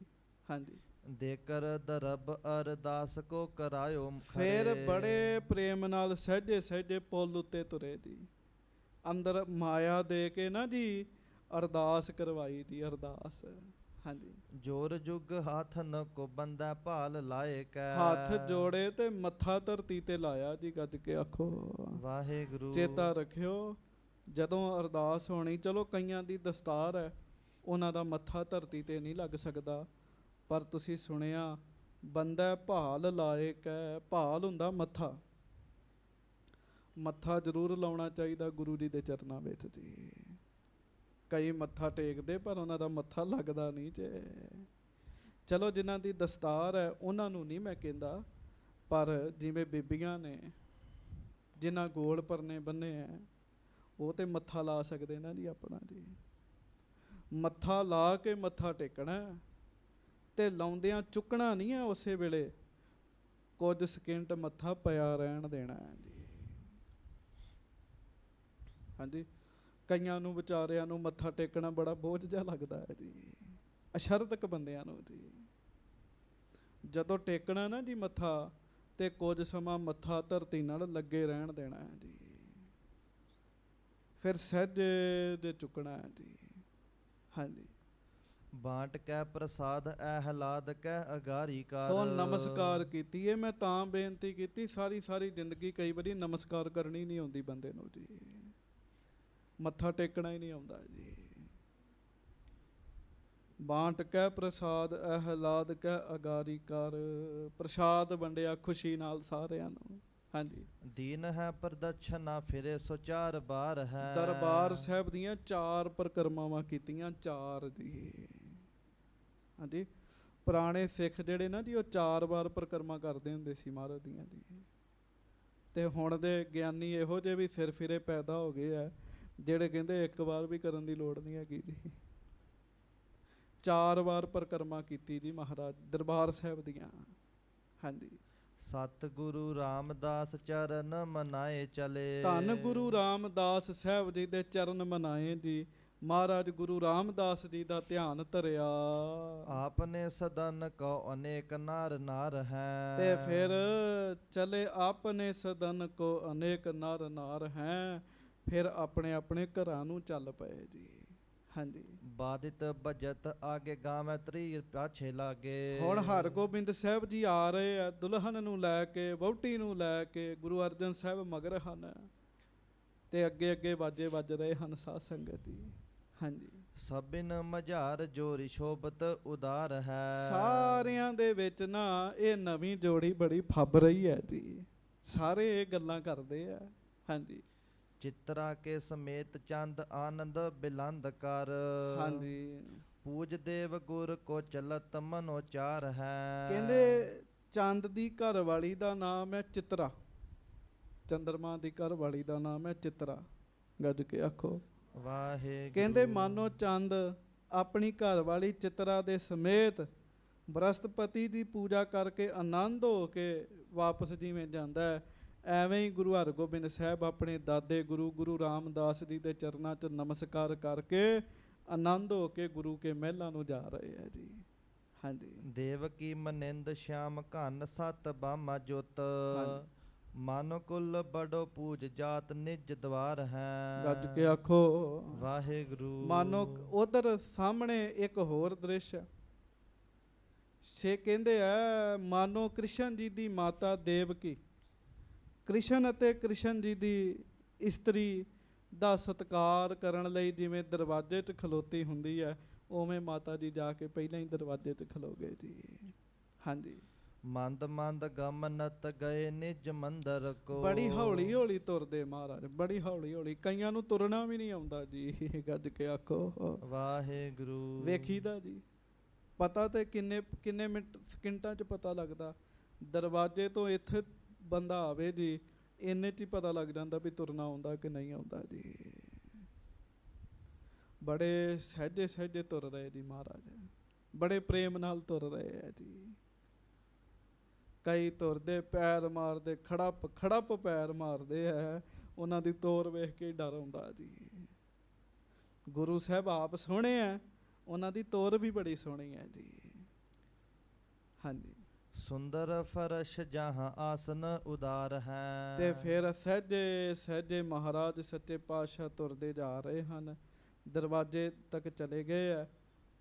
ਹਾਂਜੀ। ਦੇਕਰ ਦਰਬ ਅਰਦਾਸ ਕੋ ਕਰਾਇਓ ਫਿਰ ਬੜੇ ਪ੍ਰੇਮ ਨਾਲ ਸਹਿਜੇ ਸਹਿਜੇ ਪੁੱਲ ਉੱਤੇ ਤੁਰੇ ਜੀ। ਅੰਦਰ ਮਾਇਆ ਦੇ ਕੇ ਨਾ ਜੀ ਅਰਦਾਸ ਕਰਵਾਈ ਜੀ। ਅਰਦਾਸ। ਹਾਂਜੀ। ਜੋਰ ਜੁਗ ਹੱਥ ਨ ਕੋ ਬੰਦਾ ਭਾਲ ਲਾਏ ਕੈ। ਹੱਥ ਜੋੜੇ ਤੇ ਮੱਥਾ ਧਰਤੀ ਤੇ ਲਾਇਆ ਜੀ। ਗੱਜ ਕੇ ਆਖੋ ਵਾਹਿਗੁਰੂ। ਚੇਤਾ ਰੱਖਿਓ, ਜਦੋਂ ਅਰਦਾਸ ਹੋਣੀ, ਚਲੋ ਕਈਆਂ ਦੀ ਦਸਤਾਰ ਹੈ, ਉਹਨਾਂ ਦਾ ਮੱਥਾ ਧਰਤੀ ਤੇ ਨਹੀਂ ਲੱਗ ਸਕਦਾ, ਪਰ ਤੁਸੀਂ ਸੁਣਿਆ ਬੰਦਾ ਭਾਲ ਲਾਏ ਕੈ। ਭਾਲ ਹੁੰਦਾ ਮੱਥਾ। ਮੱਥਾ ਜ਼ਰੂਰ ਲਾਉਣਾ ਚਾਹੀਦਾ ਗੁਰੂ ਜੀ ਦੇ ਚਰਨਾਂ ਵਿੱਚ ਜੀ। ਕਈ ਮੱਥਾ ਟੇਕਦੇ ਪਰ ਉਹਨਾਂ ਦਾ ਮੱਥਾ ਲੱਗਦਾ ਨਹੀਂ ਜੇ। ਚਲੋ ਜਿਨ੍ਹਾਂ ਦੀ ਦਸਤਾਰ ਹੈ ਉਹਨਾਂ ਨੂੰ ਨਹੀਂ ਮੈਂ ਕਹਿੰਦਾ, ਪਰ ਜਿਵੇਂ ਬੀਬੀਆਂ ਨੇ ਜਿਨ੍ਹਾਂ ਗੋਲ ਪਰਨੇ ਬੰਨੇ ਹੈ, ਉਹ ਤੇ ਮੱਥਾ ਲਾ ਸਕਦੇ ਨਾ ਜੀ ਆਪਣਾ ਜੀ। ਮੱਥਾ ਲਾ ਕੇ ਮੱਥਾ ਟੇਕਣਾ, ਤੇ ਲਾਉਂਦਿਆਂ ਚੁੱਕਣਾ ਨਹੀਂ ਹੈ ਉਸੇ ਵੇਲੇ, ਕੁਝ ਸਕਿੰਟ ਮੱਥਾ ਪਿਆ ਰਹਿਣ ਦੇਣਾ ਹੈ ਜੀ। ਹਾਂਜੀ। ਕਈਆਂ ਨੂੰ ਵਿਚਾਰਿਆਂ ਨੂੰ ਮੱਥਾ ਟੇਕਣਾ ਬੜਾ ਬੋਝ ਜਿਹਾ ਲੱਗਦਾ ਹੈ ਜੀ, ਅਸ਼ਰਤਕ ਬੰਦਿਆਂ ਨੂੰ ਜੀ। ਜਦੋਂ ਟੇਕਣਾ ਨਾ ਜੀ ਮੱਥਾ, ਤੇ ਕੁਝ ਸਮਾਂ ਮੱਥਾ ਧਰਤੀ ਨਾਲ ਲੱਗੇ ਰਹਿਣ ਦੇਣਾ ਹੈ ਜੀ। ਫਿਰ ਸਹਿਜੇ ਦੇ ਚੁੱਕਣਾ ਹੈ ਜੀ। ਹਾਂਜੀ। ਬਾਂਟ ਕੈ ਪ੍ਰਸਾਦ ਐਹਲਾਦ ਕੈ ਅਗਾਰੀ ਕਰ। ਸੋ ਨਮਸਕਾਰ ਕੀਤੀ ਹੈ। ਮੈਂ ਤਾਂ ਬੇਨਤੀ ਕੀਤੀ, ਸਾਰੀ ਜ਼ਿੰਦਗੀ ਕਈ ਵਾਰੀ ਨਮਸਕਾਰ ਕਰਨੀ ਨਹੀਂ ਆਉਂਦੀ ਬੰਦੇ ਨੂੰ ਜੀ, ਮੱਥਾ ਟੇਕਣਾ ਹੀ ਨਹੀਂ ਆਉਂਦਾ ਜੀ। ਬਾਂਟ ਕੈ ਪ੍ਰਸਾਦ ਐਹਲਾਦ ਕੈ ਅਗਾਰੀ ਕਰ। ਪ੍ਰਸਾਦ ਵੰਡਿਆ ਖੁਸ਼ੀ ਨਾਲ ਸਾਰਿਆਂ ਨੂੰ। ਹਾਂਜੀ। ਦੀਨ ਹੈ ਪ੍ਰਦਛਨਾ ਫਿਰੇ ਸੋ 4 ਬਾਰ ਹੈ। ਦਰਬਾਰ ਸਾਹਿਬ ਦੀਆਂ 4 ਪਰਿਕਰਮਾਵਾਂ ਕੀਤੀਆਂ। 4 ਜੀ। ਹਾਂਜੀ। ਪੁਰਾਣੇ ਸਿੱਖ ਜਿਹੜੇ ਨਾ ਜੀ, ਉਹ 4 ਵਾਰ ਪਰਿਕਰਮਾ ਕਰਦੇ ਹੁੰਦੇ ਸੀ ਮਹਾਰਾਜ ਦੀਆਂ ਜੀ। ਤੇ ਹੁਣ ਦੇ ਗਿਆਨੀ ਇਹੋ ਜਿਹੇ ਵੀ ਸਿਰ ਫਿਰੇ ਪੈਦਾ ਹੋ ਗਏ ਆ, ਜਿਹੜੇ ਕਹਿੰਦੇ 1 ਵਾਰ ਵੀ ਕਰਨ ਦੀ ਲੋੜ ਨਹੀਂ ਹੈਗੀ ਜੀ। 4 ਵਾਰ ਪਰਿਕਰਮਾ ਕੀਤੀ ਜੀ ਮਹਾਰਾਜ ਦਰਬਾਰ ਸਾਹਿਬ ਦੀਆਂ। ਹਾਂਜੀ। ਸਤਿਗੁਰੂ ਰਾਮਦਾਸ ਚਰਨ ਮਨਾਏ ਚਲੇ। ਧੰਨ ਗੁਰੂ ਰਾਮਦਾਸ ਸਾਹਿਬ ਜੀ ਦੇ ਚਰਨ ਮਨਾਏ ਜੀ। ਮਹਾਰਾਜ ਗੁਰੂ ਰਾਮਦਾਸ ਜੀ ਦਾ ਧਿਆਨ ਧਰਿਆ। ਆਪਨੇ ਸਦਨ ਕੋ ਅਨੇਕ ਨਾਰ ਨਾਰ ਹੈ। ਤੇ ਫਿਰ ਚਲੇ ਆਪਨੇ ਸਦਨ ਕੋ ਅਨੇਕ ਨਰ ਨਾਰ ਹੈ। ਫਿਰ ਆਪਣੇ ਆਪਣੇ ਘਰਾਂ ਨੂੰ ਚੱਲ ਪਏ ਜੀ। ਹਾਂਜੀ। ਬਾਦਿਤ ਬਜਤ ਆਗੇ ਗਾਵੇਂ ਤ੍ਰੀ ਪਾਛੇ ਲਾਗੇ। ਹੁਣ ਹਰਗੋਬਿੰਦ ਸਾਹਿਬ ਜੀ ਆ ਰਹੇ ਆ, ਦੁਲਹਨ ਨੂੰ ਲੈ ਕੇ, ਵਹੁਟੀ ਨੂੰ ਲੈ ਕੇ। ਗੁਰੂ ਅਰਜਨ ਸਾਹਿਬ ਮਗਰ ਹਨ, ਤੇ ਅੱਗੇ ਅੱਗੇ ਬਾਜੇ ਵੱਜ ਰਹੇ ਹਨ ਸਾਧ ਸੰਗਤ ਜੀ। ਹਾਂਜੀ। ਸਭਿਨ ਮਝਾਰ ਜੋਰੀ ਸ਼ੋਭਤ ਉਦਾਰ ਹੈ। ਸਾਰਿਆਂ ਦੇ ਵਿੱਚ ਨਾ ਇਹ ਨਵੀਂ ਜੋੜੀ ਬੜੀ ਫੱਬ ਰਹੀ ਹੈ ਜੀ। ਸਾਰੇ ਇਹ ਗੱਲਾਂ ਕਰਦੇ ਆ। ਹਾਂਜੀ। ਚਿਤਰਾ ਕੇ ਸਮੇਤ ਚੰਦ ਆਨੰਦ ਬਿਲੰਦ ਕਰ। ਹਾਂਜੀ। ਪੂਜ ਦੇਵ ਗੁਰ ਕੋ ਚਲਤ ਮਨੋਚਾਰ ਹੈ। ਕਹਿੰਦੇ ਚੰਦ ਦੀ ਘਰ ਵਾਲੀ ਦਾ ਨਾਮ ਹੈ ਚਿਤਰਾ, ਚੰਦਰਮਾ ਦੀ ਘਰ ਵਾਲੀ ਦਾ ਨਾਮ ਹੈ ਚਿਤਰਾ। ਗੱਜ ਕੇ ਆਖੋ ਵਾਹਿਗੁਰੂ। ਕਹਿੰਦੇ ਮਾਨੋ ਚੰਦ ਆਪਣੀ ਘਰ ਵਾਲੀ ਚਿਤਰਾ ਦੇ ਸਮੇਤ ਬ੍ਰਹਸਪਤੀ ਦੀ ਪੂਜਾ ਕਰਕੇ ਆਨੰਦ ਹੋ ਕੇ ਵਾਪਸ ਜਿਵੇਂ ਜਾਂਦਾ ਹੈ, ਐਵੇਂ ਹੀ ਗੁਰੂ ਹਰਗੋਬਿੰਦ ਸਾਹਿਬ ਆਪਣੇ ਦਾਦੇ ਗੁਰੂ ਰਾਮਦਾਸ ਜੀ ਦੇ ਚਰਨਾਂ 'ਚ ਨਮਸਕਾਰ ਕਰਕੇ ਆਨੰਦ ਹੋ ਕੇ ਗੁਰੂ ਕੇ ਮਹਿਲਾਂ ਨੂੰ ਜਾ ਰਹੇ ਹੈ ਜੀ। ਹਾਂਜੀ। ਦੇਵਕੀ ਮਨਿੰਦ ਸ਼ਿਆਮ ਘਨ ਸਤ ਬਾਮਾ ਜੋਤ, ਹਾਂਜੀ। ਮਨ ਕੁਲ ਬੜੋ ਪੂਜ ਜਾਤ ਨਿਜ ਦਵਾਰ ਹੈ। ਗੱਜ ਕੇ ਆਖੋ ਵਾਹਿਗੁਰੂ। ਮਾਨੋ ਉਧਰ ਸਾਹਮਣੇ ਇੱਕ ਹੋਰ ਦ੍ਰਿਸ਼ ਕਹਿੰਦੇ ਆ, ਮਾਨੋ ਕ੍ਰਿਸ਼ਨ ਜੀ ਦੀ ਮਾਤਾ ਦੇਵਕੀ ਕ੍ਰਿਸ਼ਨ ਅਤੇ ਕ੍ਰਿਸ਼ਨ ਜੀ ਦੀ ਇਸਤਰੀ ਦਾ ਸਤਿਕਾਰ ਕਰਨ ਲਈ ਜਿਵੇਂ ਦਰਵਾਜ਼ੇ 'ਚ ਖਲੋਤੀ ਹੁੰਦੀ ਹੈ, ਉਵੇਂ ਮਾਤਾ ਜੀ ਜਾ ਕੇ ਪਹਿਲਾਂ ਹੀ ਦਰਵਾਜ਼ੇ 'ਚ ਖਲੋ ਗਏ ਜੀ। ਹਾਂਜੀ। ਮੰਦ ਮੰਦ ਗਮਨਤ ਗਏ ਨਿਜ ਮੰਦਰ ਕੋ। ਬੜੀ ਹੌਲੀ ਹੌਲੀ ਤੁਰਦੇ ਮਹਾਰਾਜ, ਬੜੀ ਹੌਲੀ ਹੌਲੀ, ਕਈਆਂ ਨੂੰ ਤੁਰਨਾ ਵੀ ਨਹੀਂ ਆਉਂਦਾ ਜੀ। ਗੱਜ ਕੇ ਆਖੋ ਵਾਹਿਗੁਰੂ। ਵੇਖੀਦਾ ਜੀ, ਪਤਾ ਤੇ ਕਿੰਨੇ ਮਿੰਟ ਸਕਿੰਟਾਂ 'ਚ ਪਤਾ ਲੱਗਦਾ। ਦਰਵਾਜ਼ੇ ਤੋਂ ਇੱਥੇ ਬੰਦਾ ਆਵੇ ਜੀ, ਇੰਨੇ 'ਚ ਹੀ ਪਤਾ ਲੱਗ ਜਾਂਦਾ ਵੀ ਤੁਰਨਾ ਆਉਂਦਾ ਕਿ ਨਹੀਂ ਆਉਂਦਾ ਜੀ। ਬੜੇ ਸਹਿਜੇ ਸਹਿਜੇ ਤੁਰ ਰਹੇ ਜੀ ਮਹਾਰਾਜ, ਬੜੇ ਪ੍ਰੇਮ ਨਾਲ ਤੁਰ ਰਹੇ ਹੈ ਜੀ। ਕਈ ਤੁਰਦੇ ਪੈਰ ਮਾਰਦੇ, ਖੜਪ ਪੈਰ ਮਾਰਦੇ ਹੈ, ਉਹਨਾਂ ਦੀ ਤੋਰ ਵੇਖ ਕੇ ਡਰ ਆਉਂਦਾ ਜੀ। ਗੁਰੂ ਸਾਹਿਬ ਆਪ ਸੋਹਣੇ ਹੈ, ਉਹਨਾਂ ਦੀ ਤੋਰ ਵੀ ਬੜੀ ਸੋਹਣੀ ਹੈ ਜੀ। ਹਾਂਜੀ। ਸੁੰਦਰ ਫਰਸ਼ ਜਹਾਂ ਆਸਨ ਉਦਾਰ ਹੈ। ਤੇ ਫਿਰ ਸਹਿਜੇ ਸਹਿਜੇ ਮਹਾਰਾਜ ਸੱਚੇ ਪਾਤਸ਼ਾਹ ਤੁਰਦੇ ਜਾ ਰਹੇ ਹਨ, ਦਰਵਾਜ਼ੇ ਤੱਕ ਚਲੇ ਗਏ ਆ।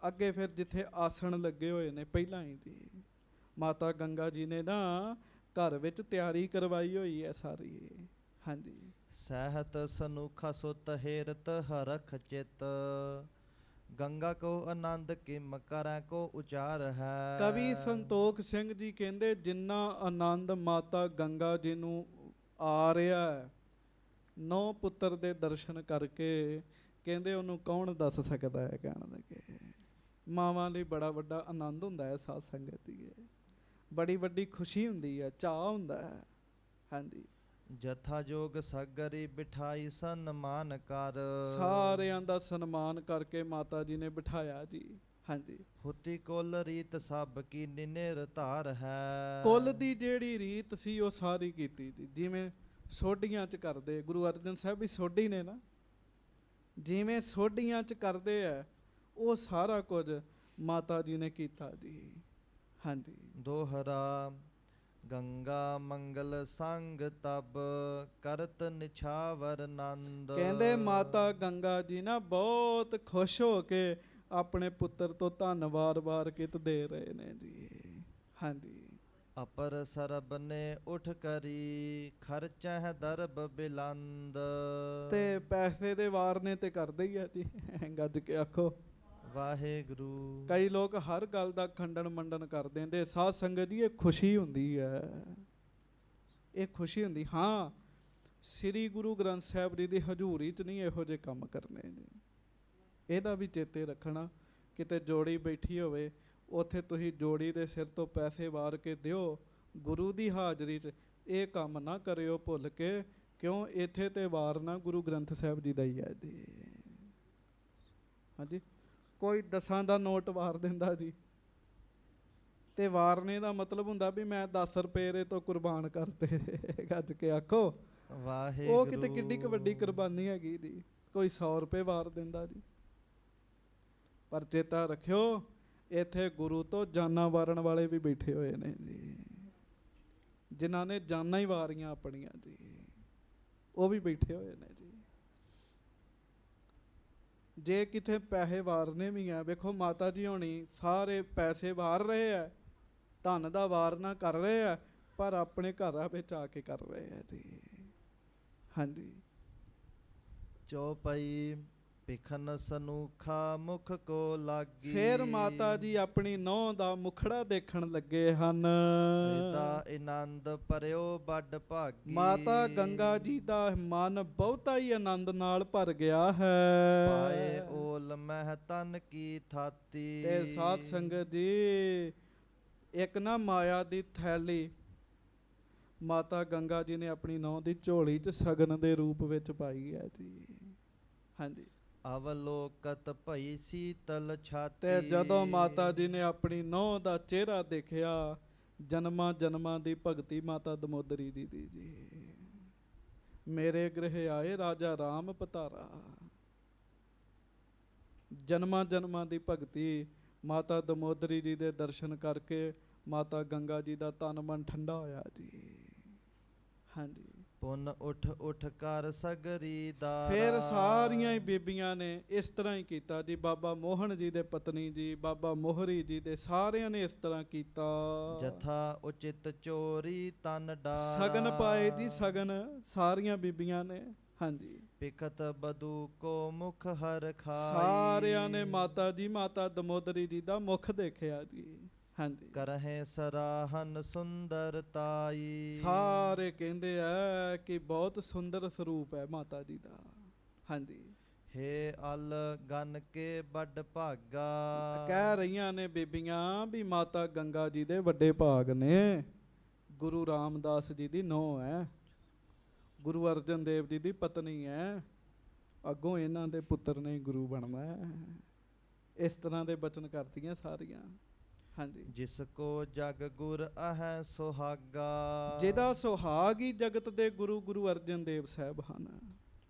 ਅੱਗੇ ਫਿਰ ਜਿੱਥੇ ਆਸਣ ਲੱਗੇ ਹੋਏ ਨੇ ਪਹਿਲਾਂ ਹੀ ਜੀ, ਮਾਤਾ ਗੰਗਾ ਜੀ ਨੇ ਨਾ ਘਰ ਵਿੱਚ ਤਿਆਰੀ ਕਰਵਾਈ ਹੋਈ ਹੈ ਸਾਰੀ। ਹਾਂਜੀ। ਸਹਿਤ ਸਨੂਖਾ ਸੁਤ ਹੇਰਤ ਹਰਖ ਚਿਤ, ਗੰਗਾ ਕੋ ਆਨੰਦ ਕਿਮ ਕਰੈ ਕੋ ਉਚਾਰ ਹੈ। ਕਵੀ ਸੰਤੋਖ ਸਿੰਘ ਜੀ ਕਹਿੰਦੇ ਜਿੰਨਾ ਆਨੰਦ ਮਾਤਾ ਗੰਗਾ ਜੀ ਨੂੰ ਆ ਰਿਹਾ ਹੈ 9 ਪੁੱਤਰ ਦੇ ਦਰਸ਼ਨ ਕਰਕੇ, ਕਹਿੰਦੇ ਉਹਨੂੰ ਕੌਣ ਦੱਸ ਸਕਦਾ ਹੈ। ਕਹਿਣ ਲੱਗੇ ਮਾਵਾਂ ਲਈ ਬੜਾ ਵੱਡਾ ਆਨੰਦ ਹੁੰਦਾ ਹੈ ਸਾਧ ਸੰਗਤ ਦੀ, ਬੜੀ ਵੱਡੀ ਖੁਸ਼ੀ ਹੁੰਦੀ ਹੈ, ਚਾਅ ਹੁੰਦਾ ਹੈ। ਹਾਂਜੀ। ਜਥਾ ਜੋਗ ਸਾਗਰੀ ਬਿਠਾਈ ਸਨਮਾਨ ਕਰ, ਸਾਰਿਆਂ ਦਾ ਸਨਮਾਨ ਕਰਕੇ ਮਾਤਾ ਜੀ ਨੇ ਬਿਠਾਇਆ ਜੀ। ਹਾਂਜੀ। ਹੁਤੀ ਕੁਲ ਰੀਤ ਸਭ ਕੀ ਨਿਰ ਧਾਰ ਹੈ। ਕੁੱਲ ਦੀ ਜਿਹੜੀ ਰੀਤ ਸੀ ਉਹ ਸਾਰੀ ਕੀਤੀ ਜੀ, ਜਿਵੇਂ ਸੋਢੀਆਂ 'ਚ ਕਰਦੇ, ਗੁਰੂ ਅਰਜਨ ਸਾਹਿਬ ਵੀ ਸੋਢੀ ਨੇ ਨਾ, ਜਿਵੇਂ ਸੋਢੀਆਂ 'ਚ ਕਰਦੇ ਆ ਉਹ ਸਾਰਾ ਕੁਝ ਮਾਤਾ ਜੀ ਨੇ ਕੀਤਾ ਜੀ। ਹਾਂਜੀ। ਦੋਹਰਾ ਗੰਗਾ ਮੰਗਲ ਸੰਗ ਤਬ ਕਰਤ ਨਿਛਾਵਰ ਨੰਦ। ਕਹਿੰਦੇ ਮਾਤਾ ਗੰਗਾ ਜੀ ਨਾ ਬਹੁਤ ਖੁਸ਼ ਹੋ ਕੇ ਆਪਣੇ ਪੁੱਤਰ ਤੋਂ ਧੰਨਵਾਦ ਵਾਰਕਿਤ ਦੇ ਰਹੇ ਨੇ ਜੀ। ਹਾਂਜੀ। ਅਪਰ ਸਰਬ ਨੇ ਉਠ ਕਰੀ ਖਰਚਹਿ ਦਰਬ ਬਿਲੰਦ। ਤੇ ਪੈਸੇ ਦੇ ਵਾਰ ਨੇ ਤੇ ਕਰਦੇ ਹੀ ਆ ਜੀ। ਗੱਜ ਕੇ ਆਖੋ ਵਾਹਿਗੁਰੂ। ਕਈ ਲੋਕ ਹਰ ਗੱਲ ਦਾ ਖੰਡਨ ਮੰਡਨ ਕਰ ਦਿੰਦੇ। ਸਾਧ ਸੰਗਤ ਜੀ ਇਹ ਖੁਸ਼ੀ ਹੁੰਦੀ ਹੈ, ਇਹ ਖੁਸ਼ੀ ਹੁੰਦੀ। ਹਾਂ, ਸ੍ਰੀ ਗੁਰੂ ਗ੍ਰੰਥ ਸਾਹਿਬ ਜੀ ਦੀ ਹਜ਼ੂਰੀ 'ਚ ਨਹੀਂ ਇਹੋ ਜਿਹੇ ਕੰਮ ਕਰਨੇ ਜੀ। ਇਹਦਾ ਵੀ ਚੇਤੇ ਰੱਖਣਾ, ਕਿਤੇ ਜੋੜੀ ਬੈਠੀ ਹੋਵੇ ਉੱਥੇ ਤੁਸੀਂ ਜੋੜੀ ਦੇ ਸਿਰ ਤੋਂ ਪੈਸੇ ਵਾਰ ਕੇ ਦਿਓ ਗੁਰੂ ਦੀ ਹਾਜ਼ਰੀ 'ਚ, ਇਹ ਕੰਮ ਨਾ ਕਰਿਓ ਭੁੱਲ ਕੇ, ਕਿਉਂ ਇੱਥੇ ਤੇ ਵਾਰਨਾ ਗੁਰੂ ਗ੍ਰੰਥ ਸਾਹਿਬ ਜੀ ਦਾ ਹੀ ਹੈ ਜੀ। ਹਾਂਜੀ। ਕੋਈ 10 ਦਾ ਨੋਟ ਵਾਰ ਦਿੰਦਾ ਜੀ, ਤੇ ਵਾਰਨੇ ਦਾ ਮਤਲਬ ਹੁੰਦਾ ਵੀ ਮੈਂ 10 ਰੁਪਏ ਦੇ ਤੋਂ ਕੁਰਬਾਨ ਕਰਤੇ। ਗੱਜ ਕੇ ਆਖੋ ਵਾਹਿਗੁਰੂ। ਉਹ ਕਿਤੇ ਕਿੱਡੀ ਕੁ ਵੱਡੀ ਕੁਰਬਾਨੀ ਹੈਗੀ ਜੀ। ਕੋਈ 100 ਰੁਪਏ ਵਾਰ ਦਿੰਦਾ ਜੀ। ਪਰ ਚੇਤਾ ਰੱਖਿਓ ਇੱਥੇ ਗੁਰੂ ਤੋਂ ਜਾਨਾਂ ਵਾਰਨ ਵਾਲੇ ਵੀ ਬੈਠੇ ਹੋਏ ਨੇ ਜੀ, ਜਿਨ੍ਹਾਂ ਨੇ ਜਾਨਾਂ ਹੀ ਵਾਰੀਆਂ ਆਪਣੀਆਂ ਜੀ, ਉਹ ਵੀ ਬੈਠੇ ਹੋਏ ਨੇ ਜੀ। ਜੇ ਕਿਤੇ ਪੈਸੇ ਵਾਰਨੇ ਵੀ ਆ, ਵੇਖੋ ਮਾਤਾ ਜੀ ਹੋਣੀ ਸਾਰੇ ਪੈਸੇ ਵਾਰ ਰਹੇ ਆ, ਧਨ ਦਾ ਵਾਰਨਾ ਕਰ ਰਹੇ ਆ, ਪਰ ਆਪਣੇ ਘਰਾਂ ਵਿੱਚ ਆ ਕੇ ਕਰ ਰਹੇ ਆ ਜੀ। ਹਾਂਜੀ। ਚੌਪਈ ਪਿਖਨ ਸਨੂਖਾ ਮੁਖ ਕੋ ਲਾਗੀ। ਫਿਰ ਮਾਤਾ ਜੀ ਆਪਣੀ ਨੂੰਹ ਦਾ ਮੁਖੜਾ ਦੇਖਣ ਲੱਗੇ ਹਨ। ਇਹਦਾ ਆਨੰਦ ਭਰਿਓ ਵੱਡ ਭਾਗੀ। ਮਾਤਾ ਗੰਗਾ ਜੀ ਦਾ ਮਨ ਬਹੁਤਾ ਹੀ ਆਨੰਦ ਨਾਲ ਭਰ ਗਿਆ ਹੈ। ਪਾਏ ਓਲ ਮਹਿ ਤਨ ਕੀ ਥਾਤੀ। ਤੇ ਸਾਧ ਸੰਗਤ ਜੀ, ਇੱਕ ਨਾ ਮਾਇਆ ਦੀ ਥੈਲੀ ਮਾਤਾ ਗੰਗਾ ਜੀ ਨੇ ਆਪਣੀ ਨੂੰਹ ਦੀ ਝੋਲੀ 'ਚ ਸ਼ਗਨ ਦੇ ਰੂਪ ਵਿੱਚ ਪਾਈ ਹੈ ਜੀ। ਹਾਂਜੀ। ਅਵਲੋਕਤ ਭਈ ਸੀਤਲ ਛਾਤੀ। ਤੇ ਜਦੋਂ ਮਾਤਾ ਜੀ ਨੇ ਆਪਣੀ ਨੂੰਹ ਦਾ ਚਿਹਰਾ ਦੇਖਿਆ, ਜਨਮਾਂ ਜਨਮਾਂ ਦੀ ਭਗਤੀ ਮਾਤਾ ਦਮੋਦਰੀ ਜੀ ਦੀ ਜੀ। ਮੇਰੇ ਗ੍ਰਹਿ ਆਏ ਰਾਜਾ ਰਾਮ ਪਤਾਰਾ। ਜਨਮਾਂ ਜਨਮਾਂ ਦੀ ਭਗਤੀ ਮਾਤਾ ਦਮੋਦਰੀ ਜੀ ਦੇ ਦਰਸ਼ਨ ਕਰਕੇ ਮਾਤਾ ਗੰਗਾ ਜੀ ਦਾ ਤਨ ਮਨ ਠੰਡਾ ਹੋਇਆ ਜੀ। ਹਾਂਜੀ। ਪੁੰਨ ਉਠ ਉਠ ਕਰ ਸਗਰੀ ਦਾ। ਫਿਰ ਸਾਰੀਆਂ ਹੀ ਬੀਬੀਆਂ ਨੇ ਇਸ ਤਰ੍ਹਾਂ ਹੀ ਕੀਤਾ ਜੀ। ਬਾਬਾ ਮੋਹਨ ਜੀ ਦੇ ਪਤਨੀ ਜੀ, ਬਾਬਾ ਮੋਹਰੀ ਜੀ ਦੇ, ਸਾਰਿਆਂ ਨੇ ਇਸ ਤਰ੍ਹਾਂ ਕੀਤਾ। ਜਥਾ ਉਚਿਤ ਚੋਰੀ ਤਨ ਡਾਰਾ। ਸਗਨ ਪਾਏ ਜੀ, ਸਗਨ ਸਾਰੀਆਂ ਬੀਬੀਆਂ ਨੇ। ਹਾਂਜੀ। ਪਿਖਤ ਬਦੂ ਕੋ ਮੁਖ ਹਰ ਖਾਈ। ਸਾਰਿਆਂ ਨੇ ਮਾਤਾ ਜੀ, ਮਾਤਾ ਦਮੋਦਰੀ ਜੀ ਦਾ ਮੁਖ ਦੇਖਿਆ ਜੀ। ਹਾਂਜੀ। ਕਰਹਿ ਸਰਾਹਨ ਸੁੰਦਰਤਾਈ। ਸਾਰੇ ਕਹਿੰਦੇ ਆ ਕਿ ਬਹੁਤ ਸੁੰਦਰ ਸਰੂਪ ਹੈ ਮਾਤਾ ਜੀ ਦਾ। ਹਾਂਜੀ। ਹੇ ਅਲ ਗਨ ਕੇ ਵੱਡ ਭਾਗਾ। ਕਹਿ ਰਹੀਆਂ ਨੇ ਬੀਬੀਆਂ ਵੀ ਮਾਤਾ ਗੰਗਾ ਜੀ ਦੇ ਵੱਡੇ ਭਾਗ ਨੇ। ਗੁਰੂ ਰਾਮਦਾਸ ਜੀ ਦੀ ਨੂੰਹ ਹੈ, ਗੁਰੂ ਅਰਜਨ ਦੇਵ ਜੀ ਦੀ ਪਤਨੀ ਹੈ, ਅੱਗੋਂ ਇਹਨਾਂ ਦੇ ਪੁੱਤਰ ਨੇ ਗੁਰੂ ਬਣਨਾ ਹੈ। ਇਸ ਤਰ੍ਹਾਂ ਦੇ ਬਚਨ ਕਰਦੀਆਂ ਸਾਰੀਆਂ। ਹਾਂਜੀ। ਜਿਸ ਕੋ ਜਗ ਗੁਰ ਅਹੈ ਸੁਹਾਗਾ। ਜਿਹਦਾ ਸੁਹਾਗ ਹੀ ਜਗਤ ਦੇ ਗੁਰੂ ਗੁਰੂ ਅਰਜਨ ਦੇਵ ਸਾਹਿਬ ਹਨ।